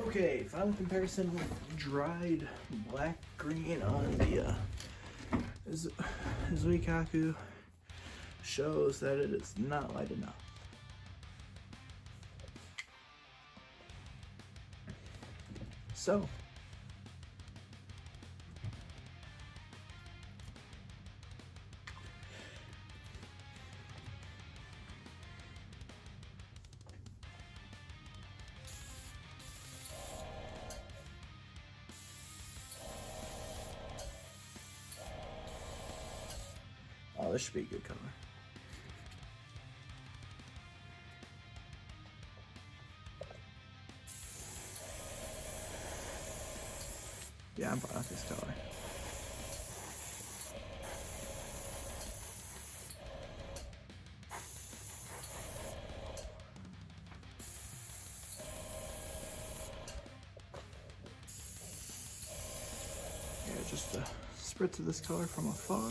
Okay, final comparison with dried black green on the Zuiho shows that it is not light enough. So, oh, this should be a good color. Yeah, I'm fine with this color. Yeah, just a spritz of this color from afar.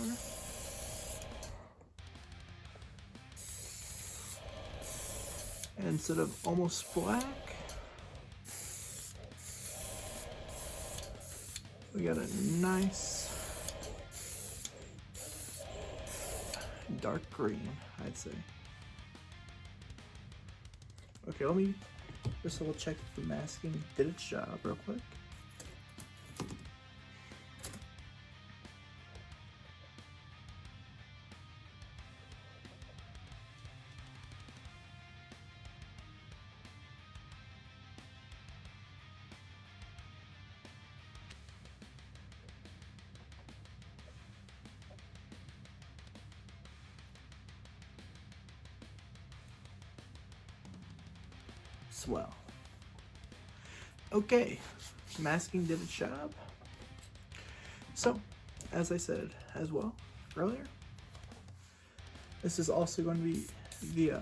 And instead of almost black, we got a nice dark green, I'd say. Okay, let me just double check if the masking did its job real quick. swell. Okay, masking did its job. So, as I said as well earlier, this is also going to be the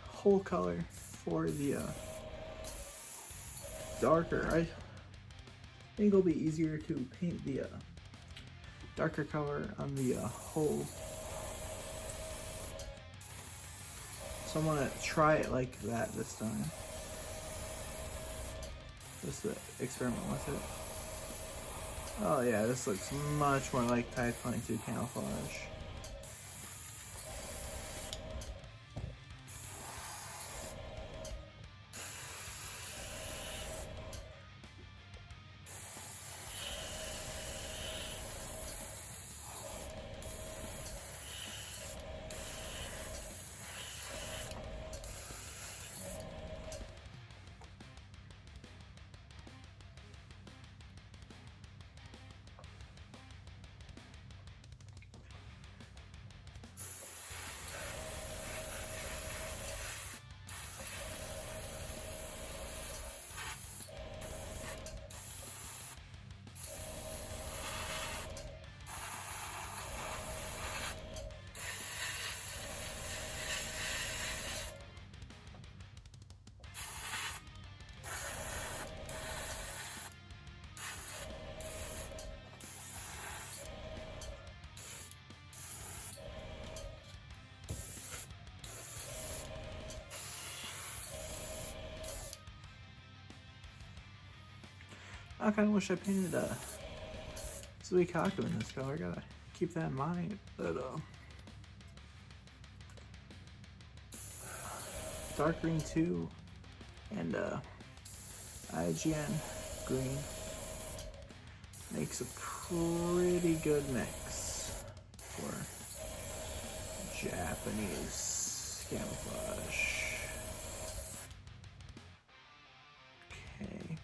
whole color for the darker. I think it'll be easier to paint the darker color on the whole. So I'm gonna try it like that this time. Just to experiment with it. Oh yeah, this looks much more like Type 22 camouflage. I kind of wish I painted Zuiho in this color. Gotta keep that in mind. But dark green 2 and IGN green makes a pretty good mix for Japanese camouflage. Okay.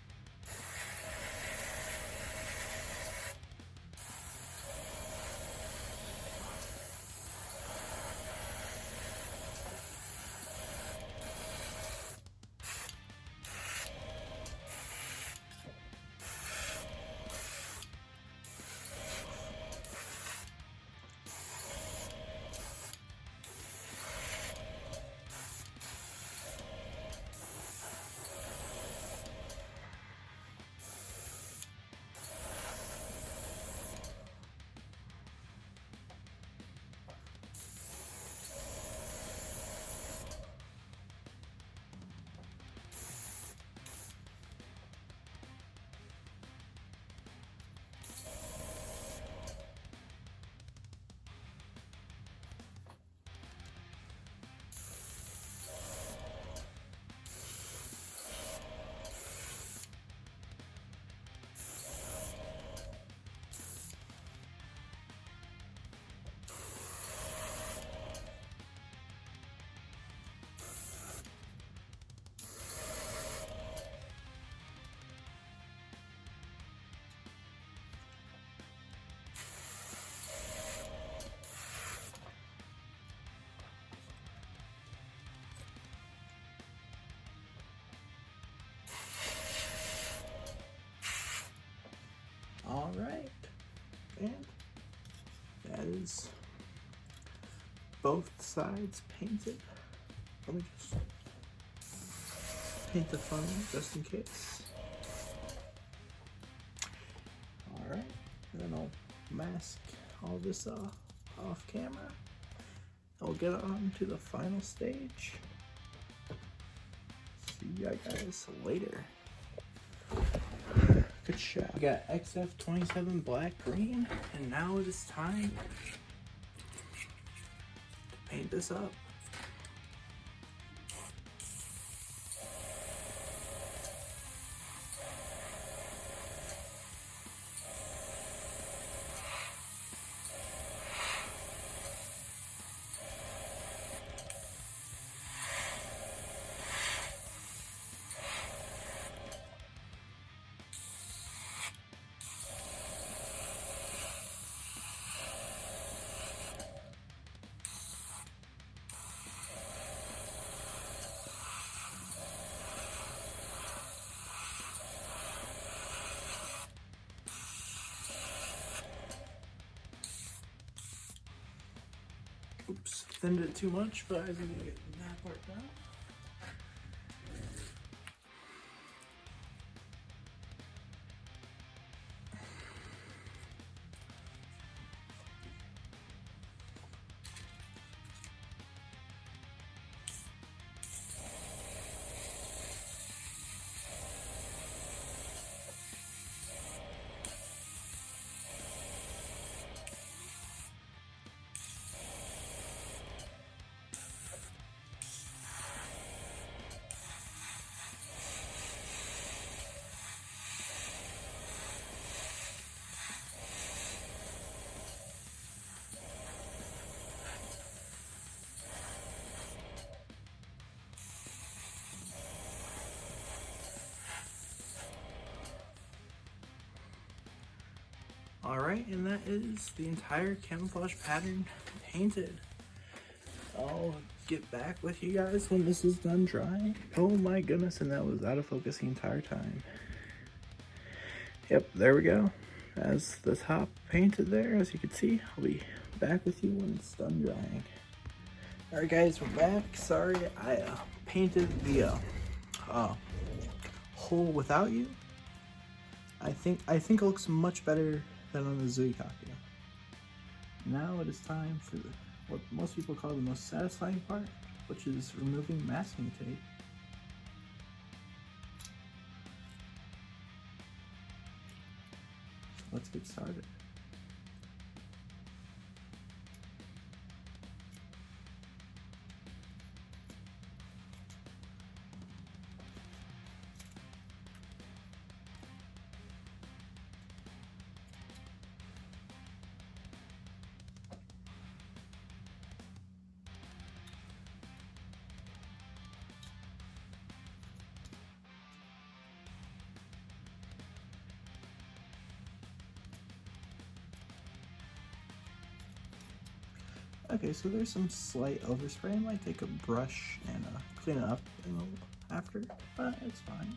Alright, and that is both sides painted. Let me just paint the funnel just in case. Alright, and then I'll mask all this off camera. I'll get on to the final stage. See you guys later. Good shot. We got XF27 black green, and now it is time to paint this up. Oops, thinned it too much, but I think I get that part done. Alright, and that is the entire camouflage pattern painted. I'll get back with you guys when this is done drying. Oh my goodness, and that was out of focus the entire time. Yep, there we go. As the top painted there, as you can see, I'll be back with you when it's done drying. Alright guys, we're back. Sorry, I painted the hole without you. I think it looks much better than on the Zuiho. Now it is time for what most people call the most satisfying part, which is removing masking tape. So let's get started. Okay, so there's some slight overspray. I might take a brush and clean it up after, but it's fine.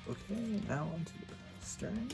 Okay, now onto the stern.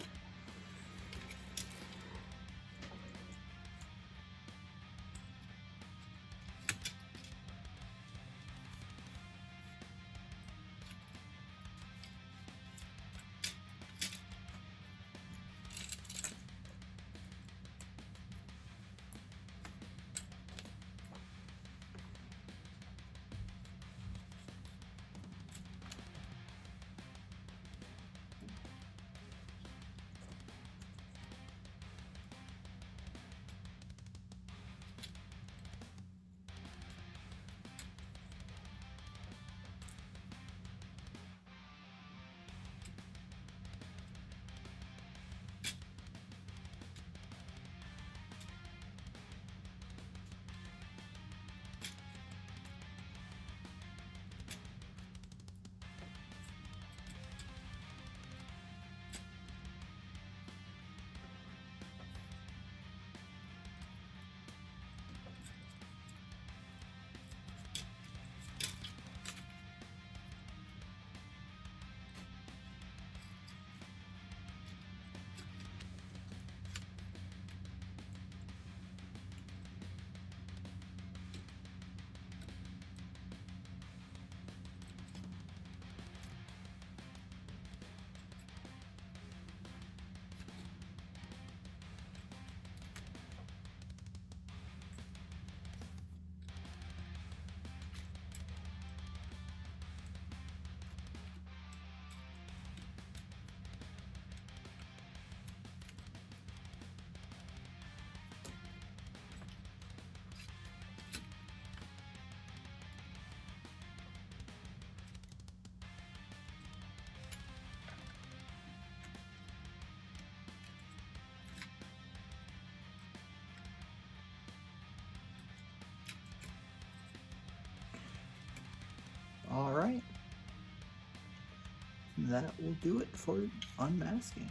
that will do it for unmasking.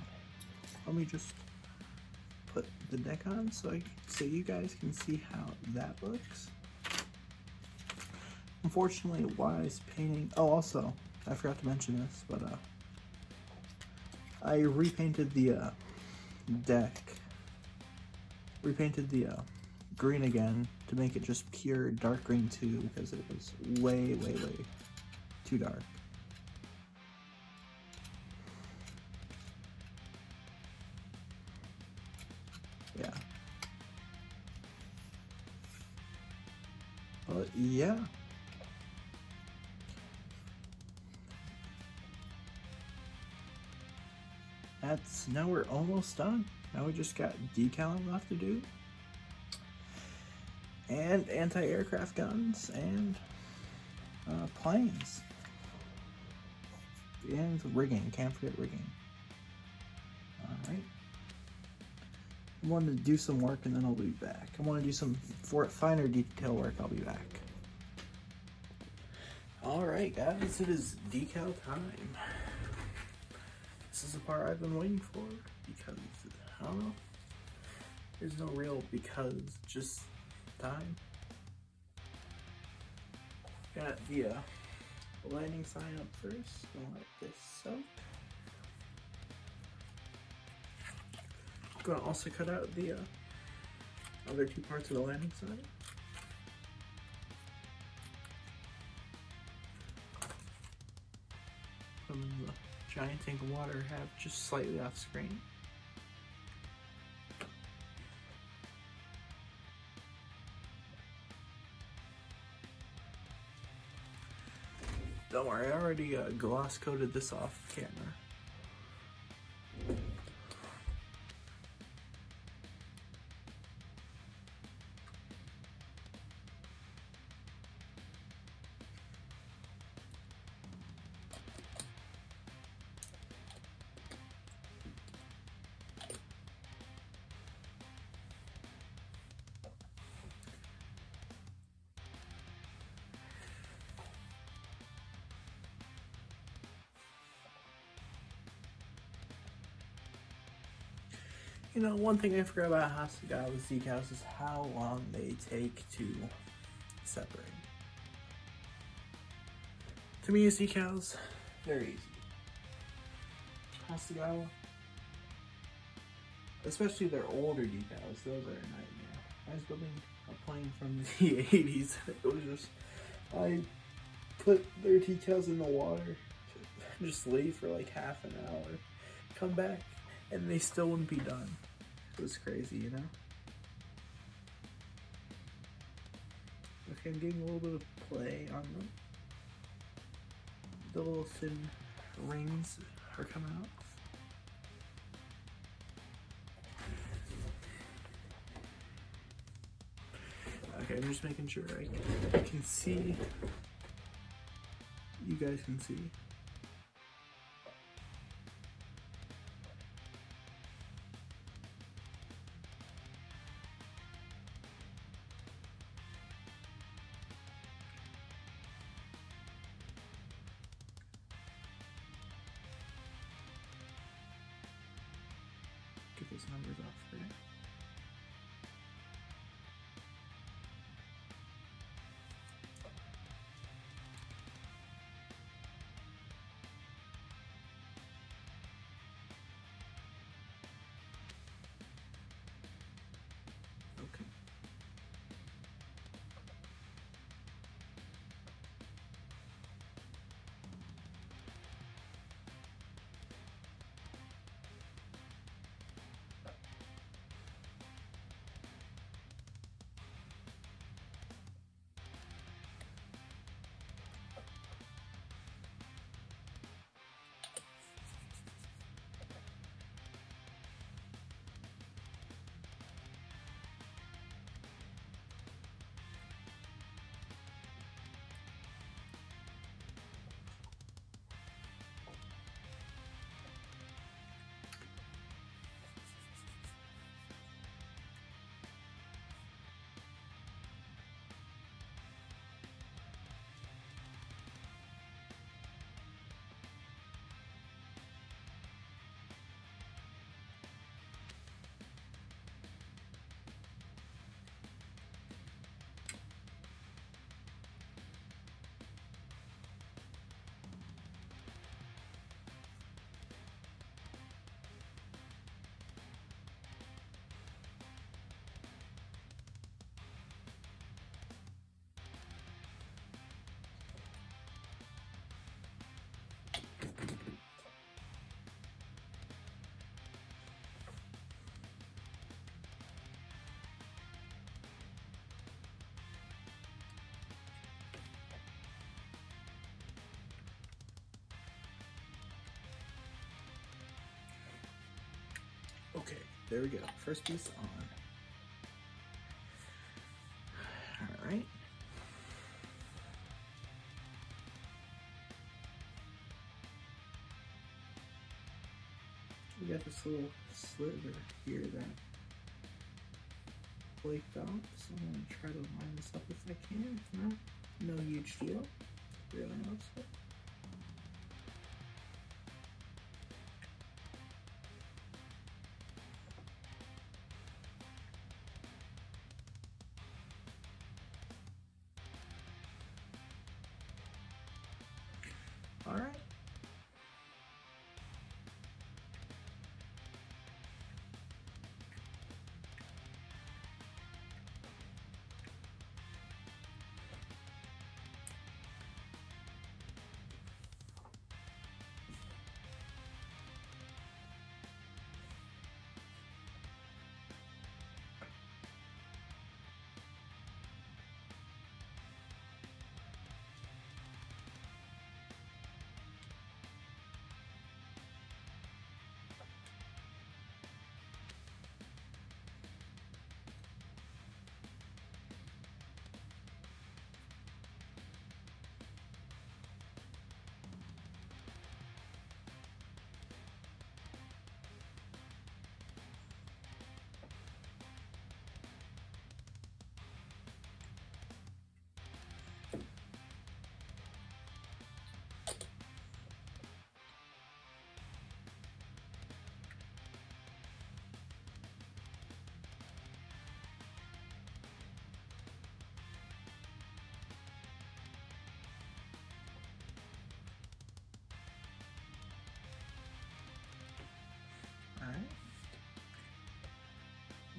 Let me just put the deck on so you guys can see how that looks. Unfortunately, while I was painting, oh, also I forgot to mention this, but I repainted the deck, repainted the green again to make it just pure dark green too, because it was way too dark. Yeah. But yeah. Now we're almost done. Now we just got decaling left to do. And anti-aircraft guns and planes. And rigging, can't forget rigging. Alright. I wanted to do some work and then I'll be back. I want to do some finer detail work, I'll be back. Alright guys, it is decal time. This is the part I've been waiting for because, I don't know, there's no real because, just time. Got the landing sign up first, gonna let this soak. Gonna also cut out the other two parts of the landing sign. Put them in the giant tank of water, have just slightly off screen. Don't worry, I already gloss coated this off camera. You know, one thing I forgot about Hasegawa's decals is how long they take to separate. To me, as decals, very easy. Hasegawa, especially their older decals, those are a nightmare. I was building a plane from the 80s. It was just, I put their decals in the water, just leave for like half an hour, come back, and they still wouldn't be done. It was crazy, you know? Okay, I'm getting a little bit of play on them. The little thin rings are coming out. Okay, I'm just making sure I can see. You guys can see. Get those numbers off there. Okay. Okay, there we go. First piece on. All right. We got this little sliver here that flaked off, so I'm gonna try to line this up if I can. If not, no huge deal. Really helps it. All right. All right.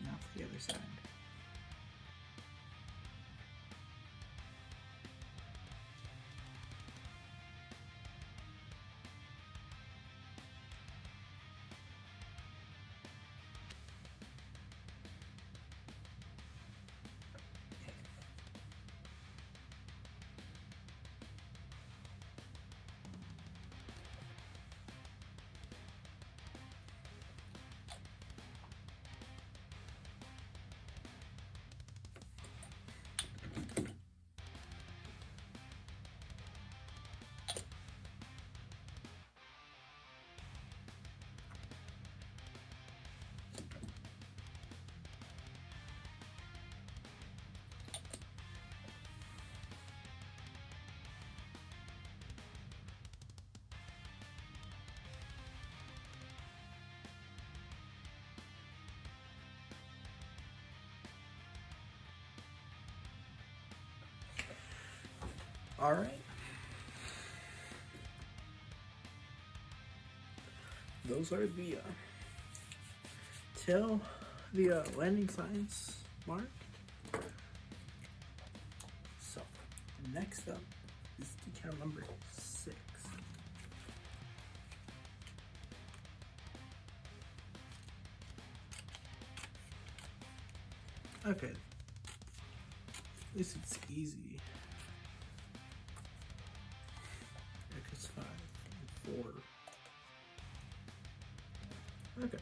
Now for the other side. All right. Those are the tail, the landing signs marked. So next up is decal number 6. Okay, at least it's easy. Because 5 and 4. Okay.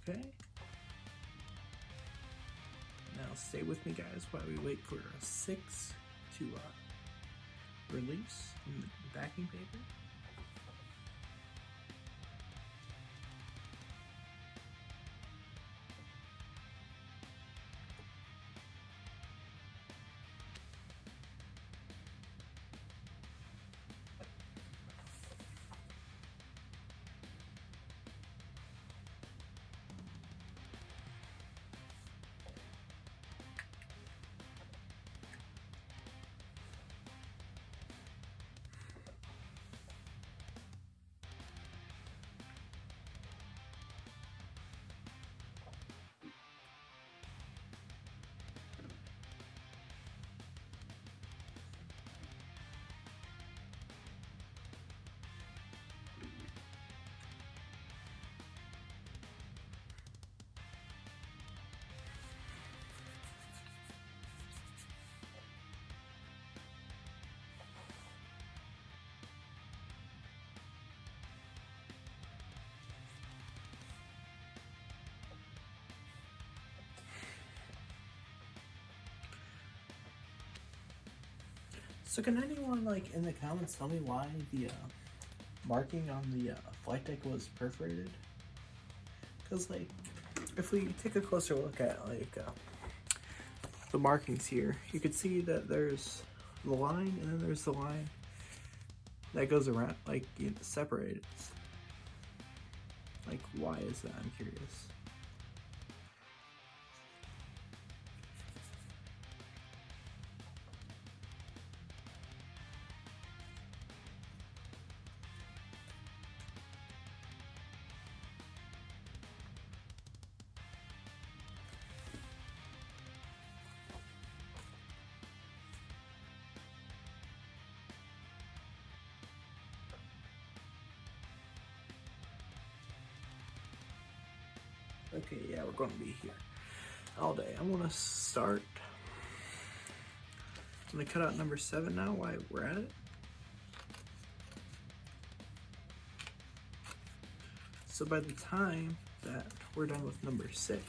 Okay. Now stay with me, guys, while we wait for a 6 to release from the backing paper. So can anyone like in the comments tell me why the marking on the flight deck was perforated? Because like if we take a closer look at like the markings here, you could see that there's the line and then there's the line that goes around, like, you know, separated. Like, why is that? I'm curious. Okay, yeah, we're going to be here all day. I'm going to start. I'm going to cut out number 7 now while we're at it. So by the time that we're done with number 6,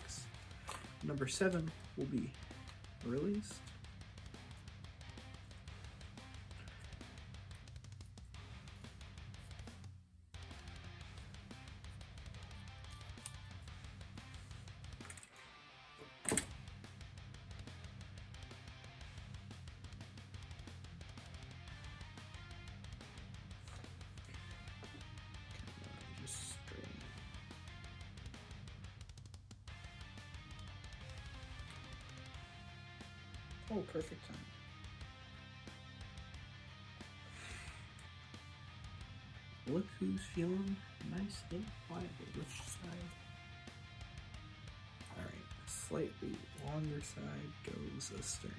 number 7 will be released. Oh, perfect time. Look who's feeling nice and quiet. Which side? Alright, slightly longer side goes astern.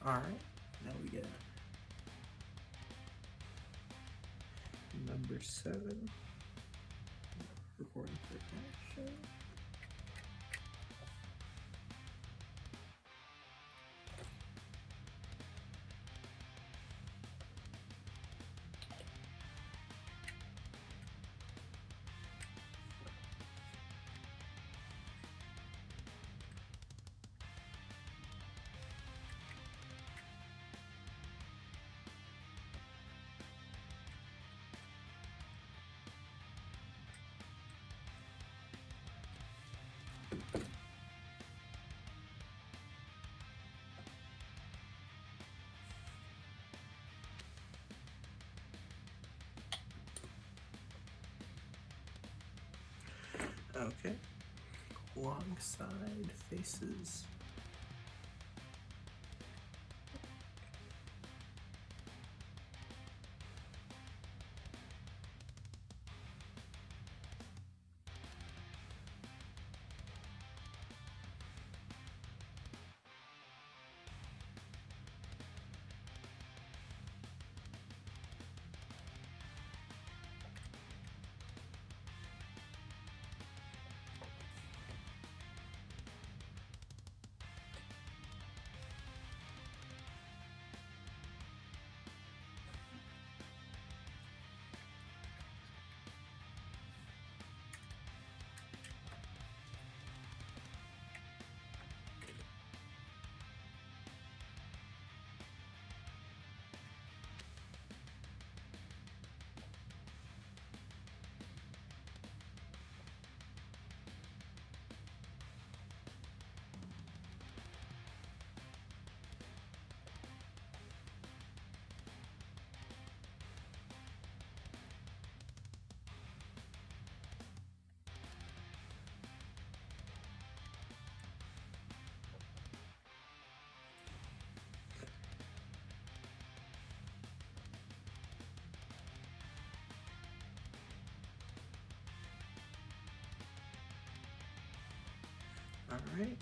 Alright, now we get number 7. Recording for action. Okay, long side faces. All right.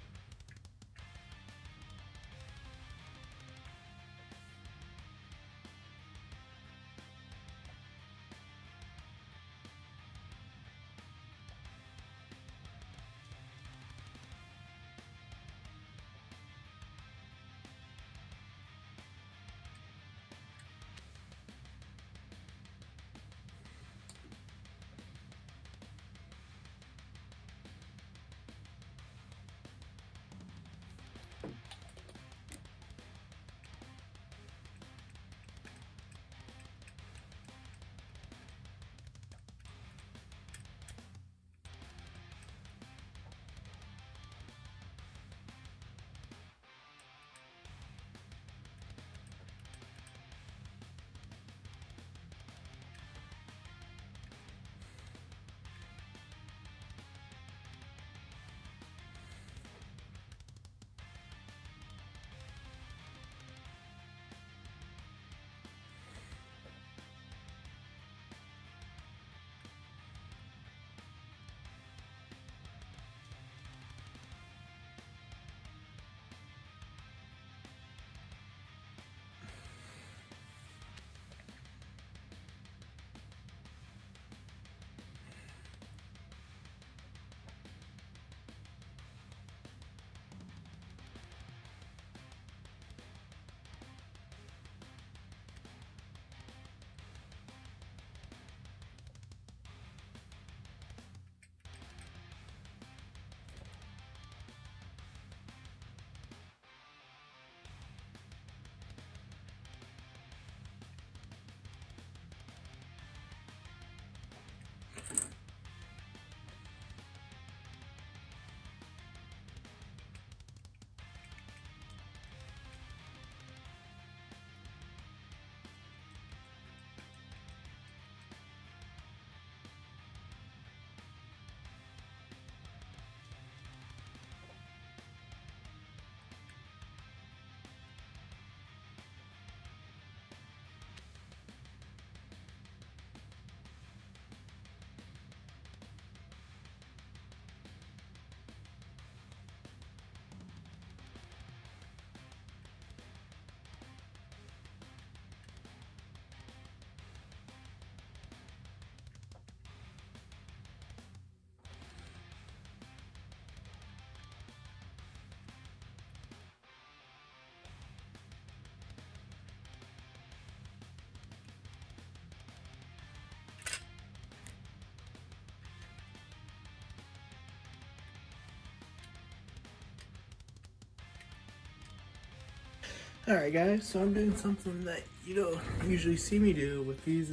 Alright guys, so I'm doing something that you don't usually see me do with these,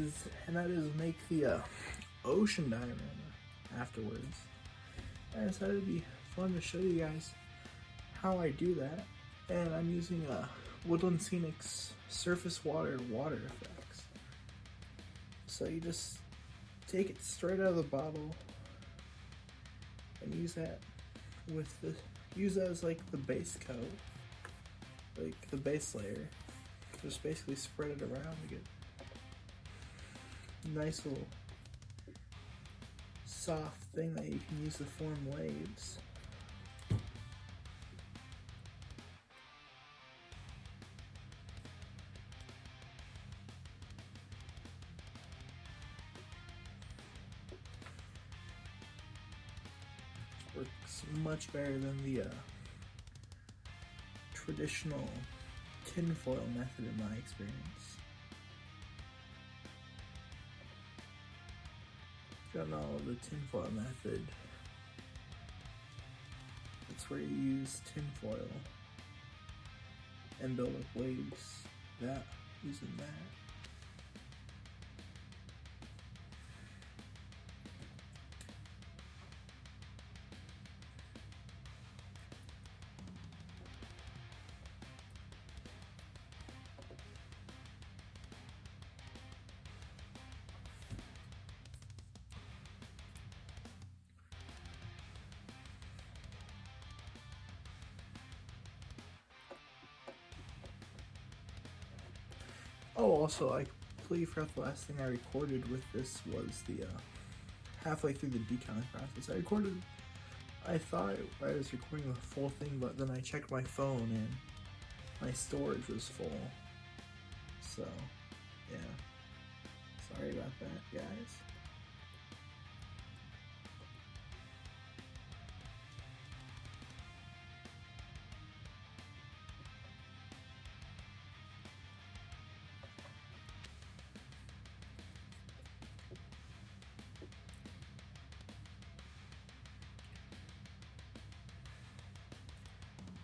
and that is make the ocean diorama afterwards. And I decided it'd be fun to show you guys how I do that. And I'm using Woodland Scenic's surface water effects. So you just take it straight out of the bottle and use that as like the base coat. Like the base layer, just basically spread it around to get a nice little soft thing that you can use to form waves. Works much better than the traditional tinfoil method in my experience. If you don't know the tinfoil method, it's where you use tinfoil and build up waves using that. Oh, also, I completely forgot the last thing I recorded with this was the halfway through the decaling process. I thought I was recording the full thing, but then I checked my phone and my storage was full. So, yeah. Sorry about that, guys.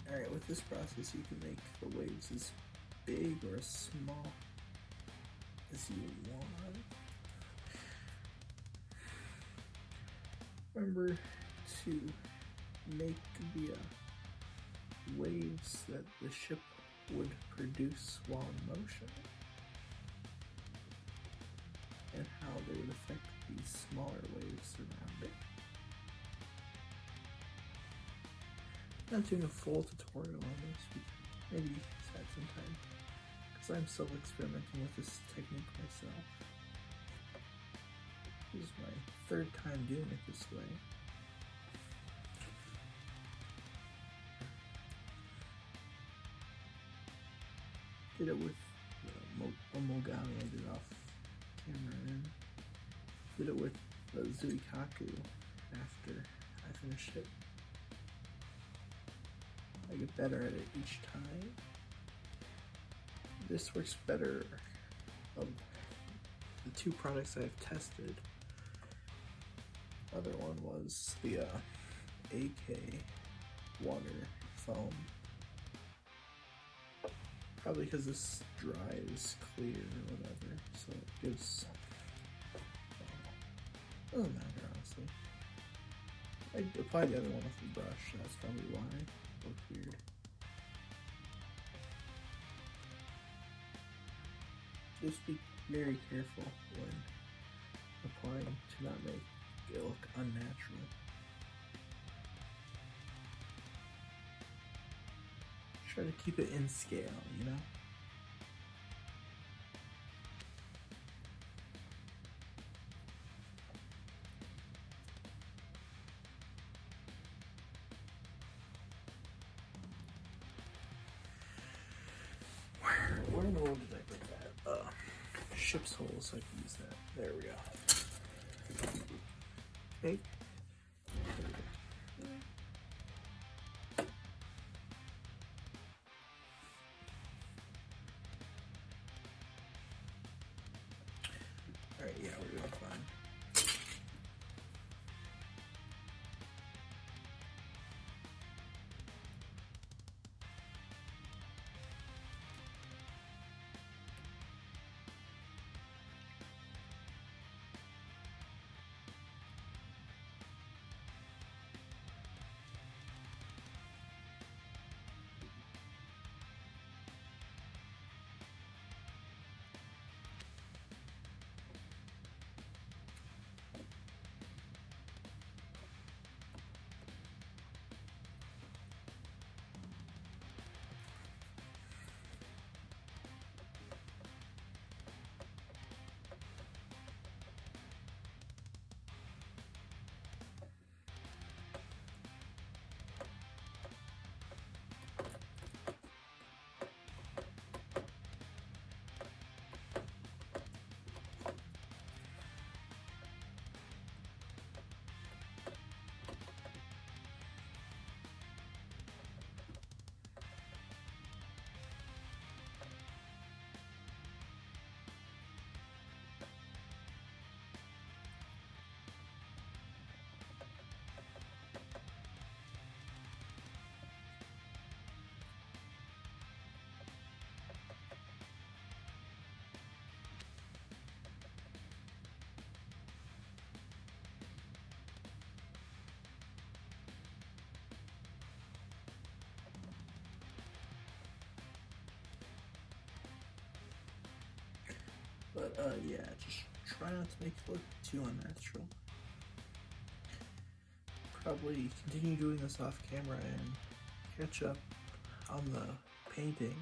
Alright, with this process you can make the waves as big or as small as you want. Remember to make the waves that the ship would produce while in motion, and how they would affect these smaller waves around it. I'm not doing a full tutorial on this, maybe at some time, because I'm still experimenting with this technique myself. This is my third time doing it this way. Did it with the Mogami, I did off camera, and did it with the Zuiho after I finished it. I get better at it each time. This works better of the two products I've tested. Other one was the AK water foam. Probably because this dries clear or whatever, so it gives... doesn't matter, honestly. I applied the other one with the brush, that's probably why. Looks weird. Just be very careful when applying to not make it look unnatural. Try to keep it in scale, you know? Where in the world did I put that? Ship's hole, so I can use that. There we go. Okay. Alright, yeah, we're doing fine. Yeah, just try not to make it look too unnatural. Probably continue doing this off camera and catch up on the painting.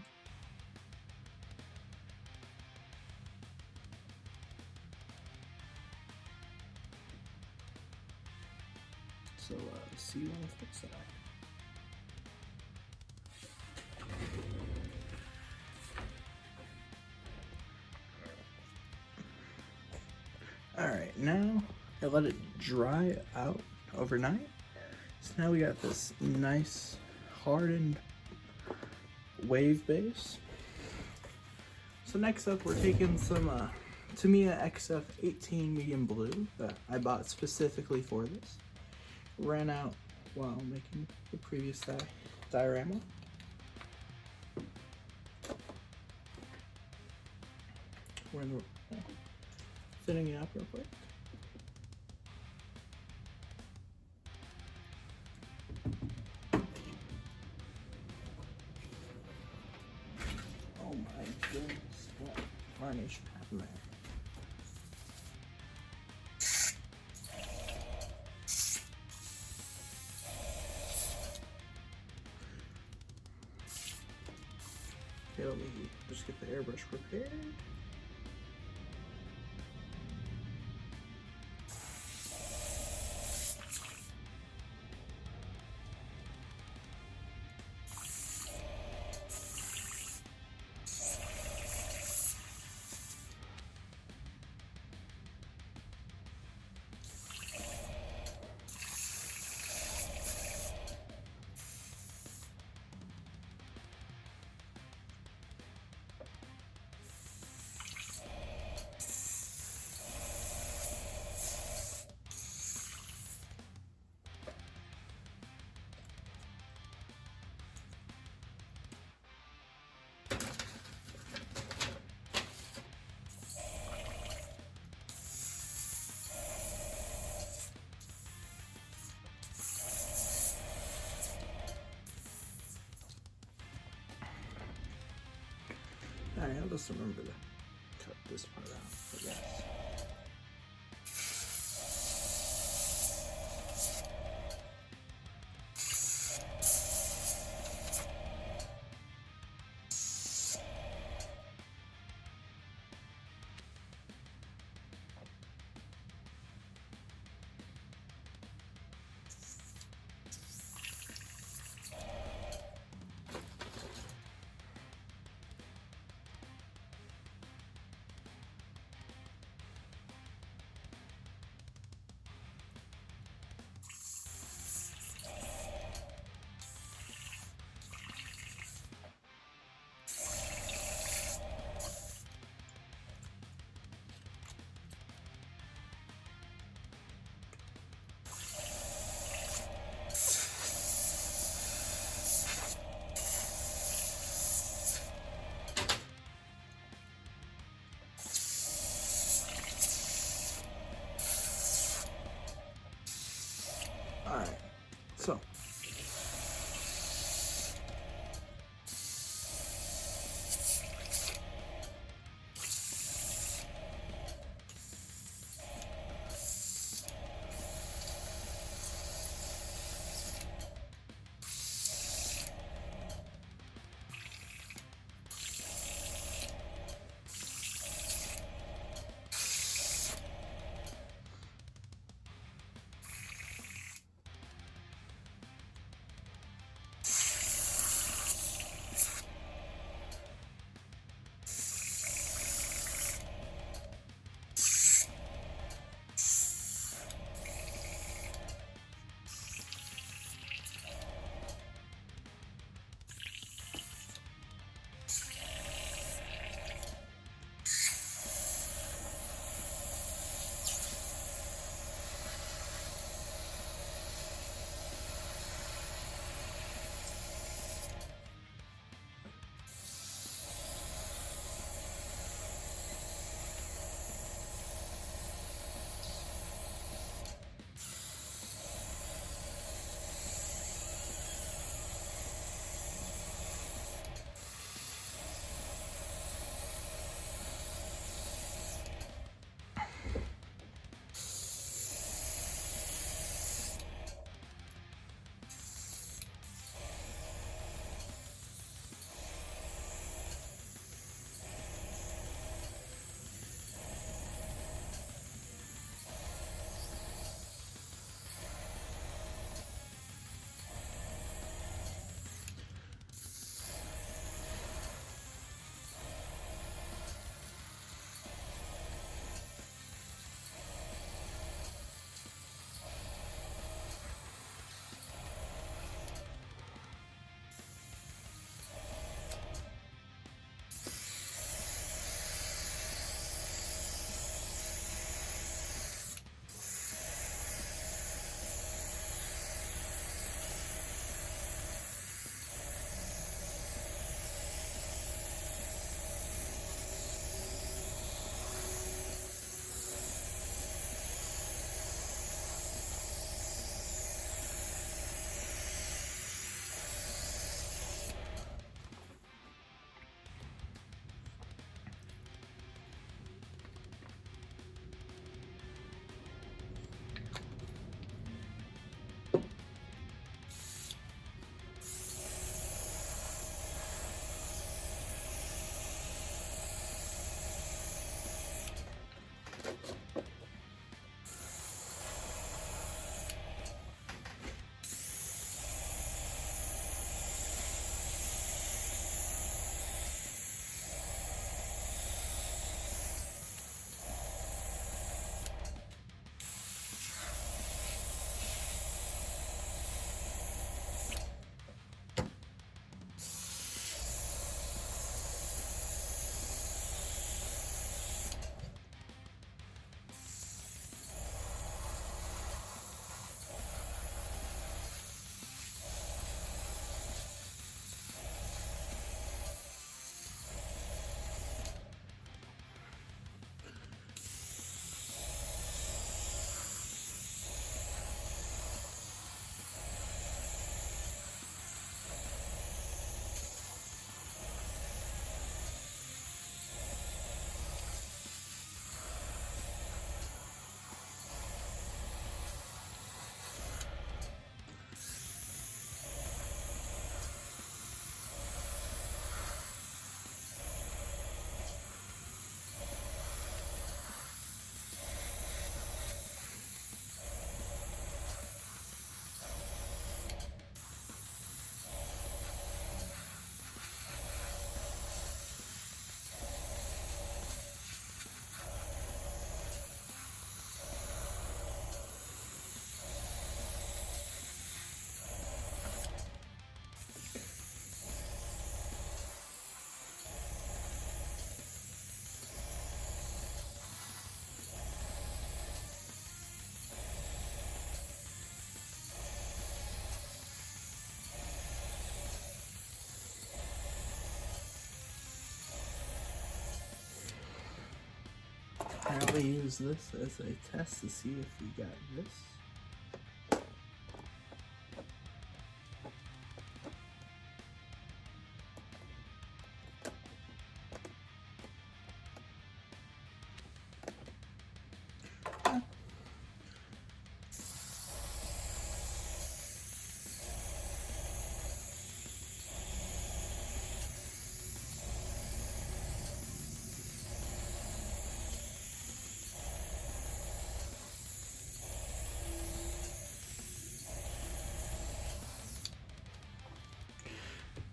So, see you on the flip side. Alright, now I let it dry out overnight. So now we got this nice hardened wave base. So next up we're taking some Tamiya XF18 medium blue that I bought specifically for this. Ran out while making the previous diorama. We're in the thinning it up real quick. Oh my goodness, what varnish happened there? Okay, let me just get the airbrush prepared. Alright, I'll just remember to cut this part out, I guess. Alright, so probably use this as a test to see if we got this.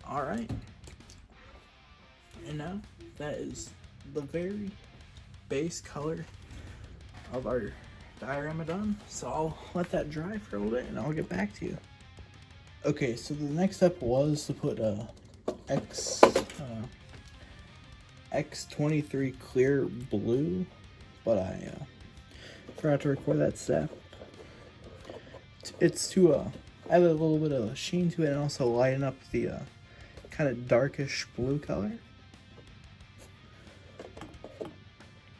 Alright, and now that is the very base color of our diorama done, so I'll let that dry for a little bit and I'll get back to you. Okay, so the next step was to put X23 clear blue, but I forgot to record that step. It's to add a little bit of sheen to it and also lighten up the kind of darkish blue color.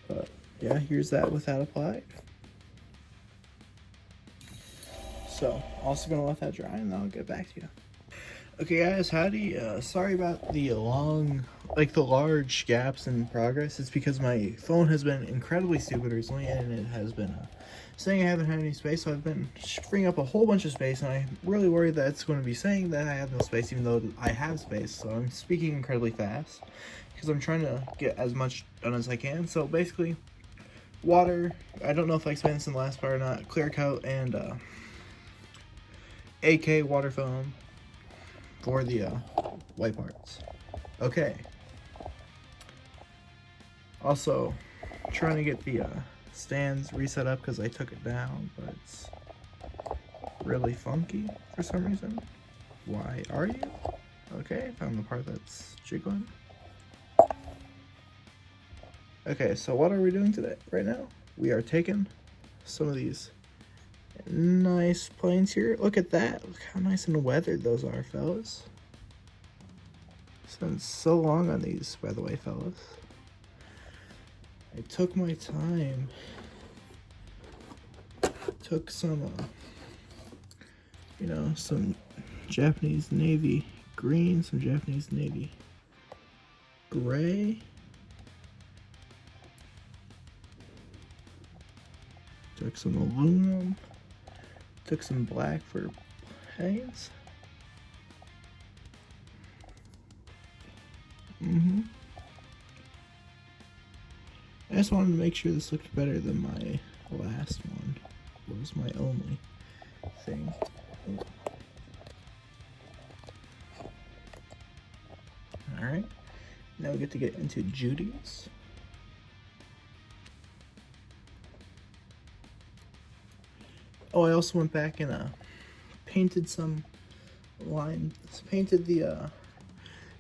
But yeah, here's that with that applied. So also gonna let that dry and then I'll get back to you. Okay guys, howdy. Sorry about the large gaps in progress. It's because my phone has been incredibly stupid recently and it has been saying I haven't had any space, so I've been freeing up a whole bunch of space, and I'm really worried that it's going to be saying that I have no space even though I have space. So I'm speaking incredibly fast because I'm trying to get as much done as I can. So basically, water, I don't know if I explained this in the last part or not, clear coat, and AK water foam for the white parts. Okay. Also, trying to get the stands reset up because I took it down, but it's really funky for some reason. Why are you? Okay, found the part that's jiggling. Okay, so what are we doing today? Right now, we are taking some of these nice planes here. Look at that. Look how nice and weathered those are, fellas. Spent so long on these, by the way, fellas. I took my time. Took some, some Japanese Navy green, some Japanese Navy gray. Took some aluminum. Took some black for paints. I just wanted to make sure this looked better than my last one. It was my only thing. Alright, now we get to get into Judy's. Oh, I also went back and painted some lines, painted the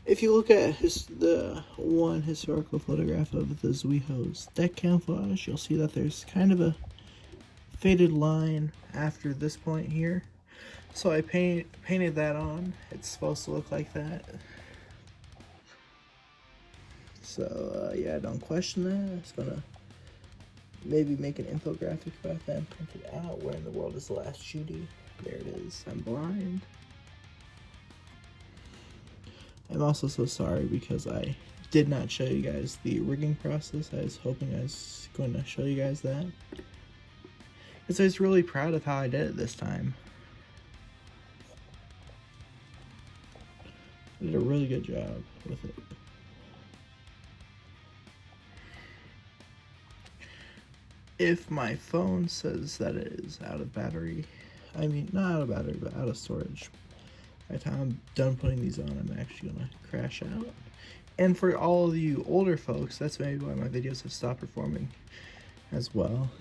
if you look at the one historical photograph of the Zuiho's deck camouflage, you'll see that there's kind of a faded line after this point here. So I painted that on. It's supposed to look like that. So yeah, don't question that. It's gonna maybe make an infographic about that and print it out. Where in the world is the last Judy? There it is. I'm blind. I'm also so sorry because I did not show you guys the rigging process. I was hoping I was going to show you guys that. Because I was really proud of how I did it this time. I did a really good job with it. If my phone says that it is out of battery, I mean, not out of battery, but out of storage, by the time I'm done putting these on, I'm actually going to crash out. And for all of you older folks, that's maybe why my videos have stopped performing as well.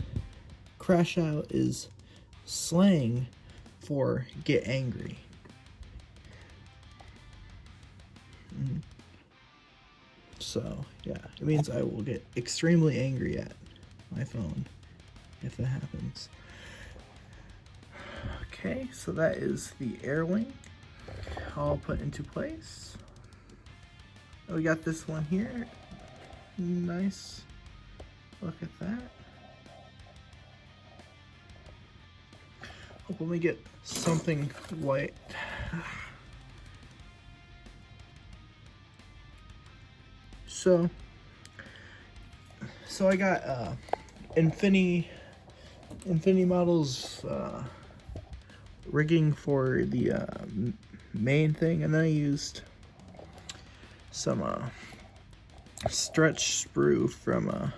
Crash out is slang for get angry. So, yeah, it means I will get extremely angry at my phone if that happens. Okay, so that is the air wing all put into place. We got this one here. Nice. Look at that. let me get something white. So I got Infinity Models rigging for the main thing, and then I used some stretch sprue from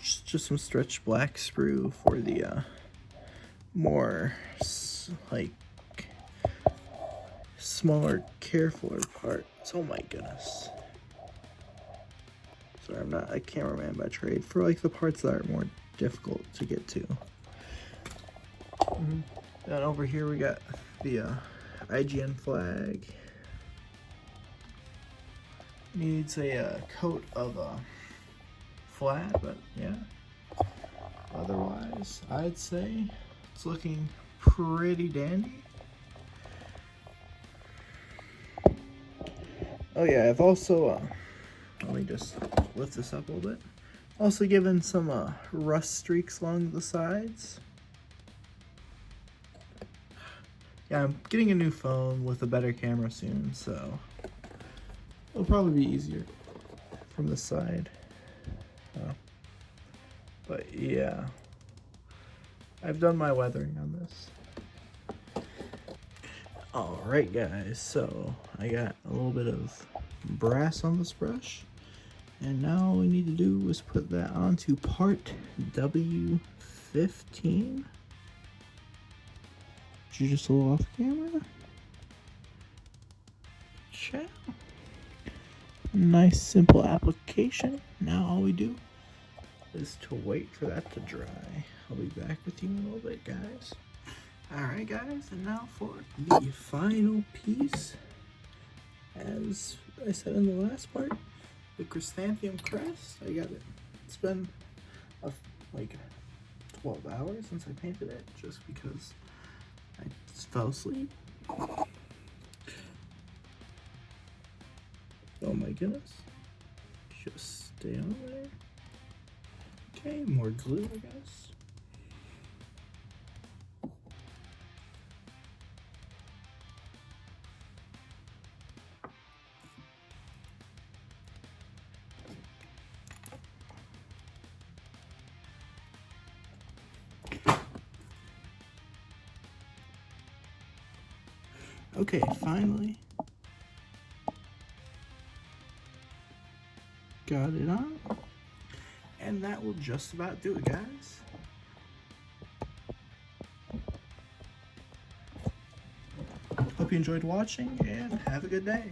just some stretch black sprue for the more like smaller, carefuler parts. Oh my goodness. Sorry, I'm not a cameraman by trade. For like the parts that are more difficult to get to. Then over here we got the IGN flag. Needs a coat of flat, but yeah. Otherwise, I'd say it's looking pretty dandy. Oh yeah, I've also let me just lift this up a little bit. Also given some rust streaks along the sides. Yeah, I'm getting a new phone with a better camera soon, so it'll probably be easier from the side. But yeah, I've done my weathering on this. Alright guys, so I got a little bit of brass on this brush, and now all we need to do is put that onto part W15. You're just a little off camera. Ciao. Nice simple application. Now all we do is to wait for that to dry. I'll be back with you in a little bit, guys. Alright guys, and now for the final piece. As I said in the last part, the chrysanthemum crest. I got it. It's been like 12 hours since I painted it, just because I just fell asleep. Oh my goodness. Just stay on there. Okay, more glue, I guess. Okay, finally got it on. And that will just about do it, guys. Hope you enjoyed watching, and have a good day.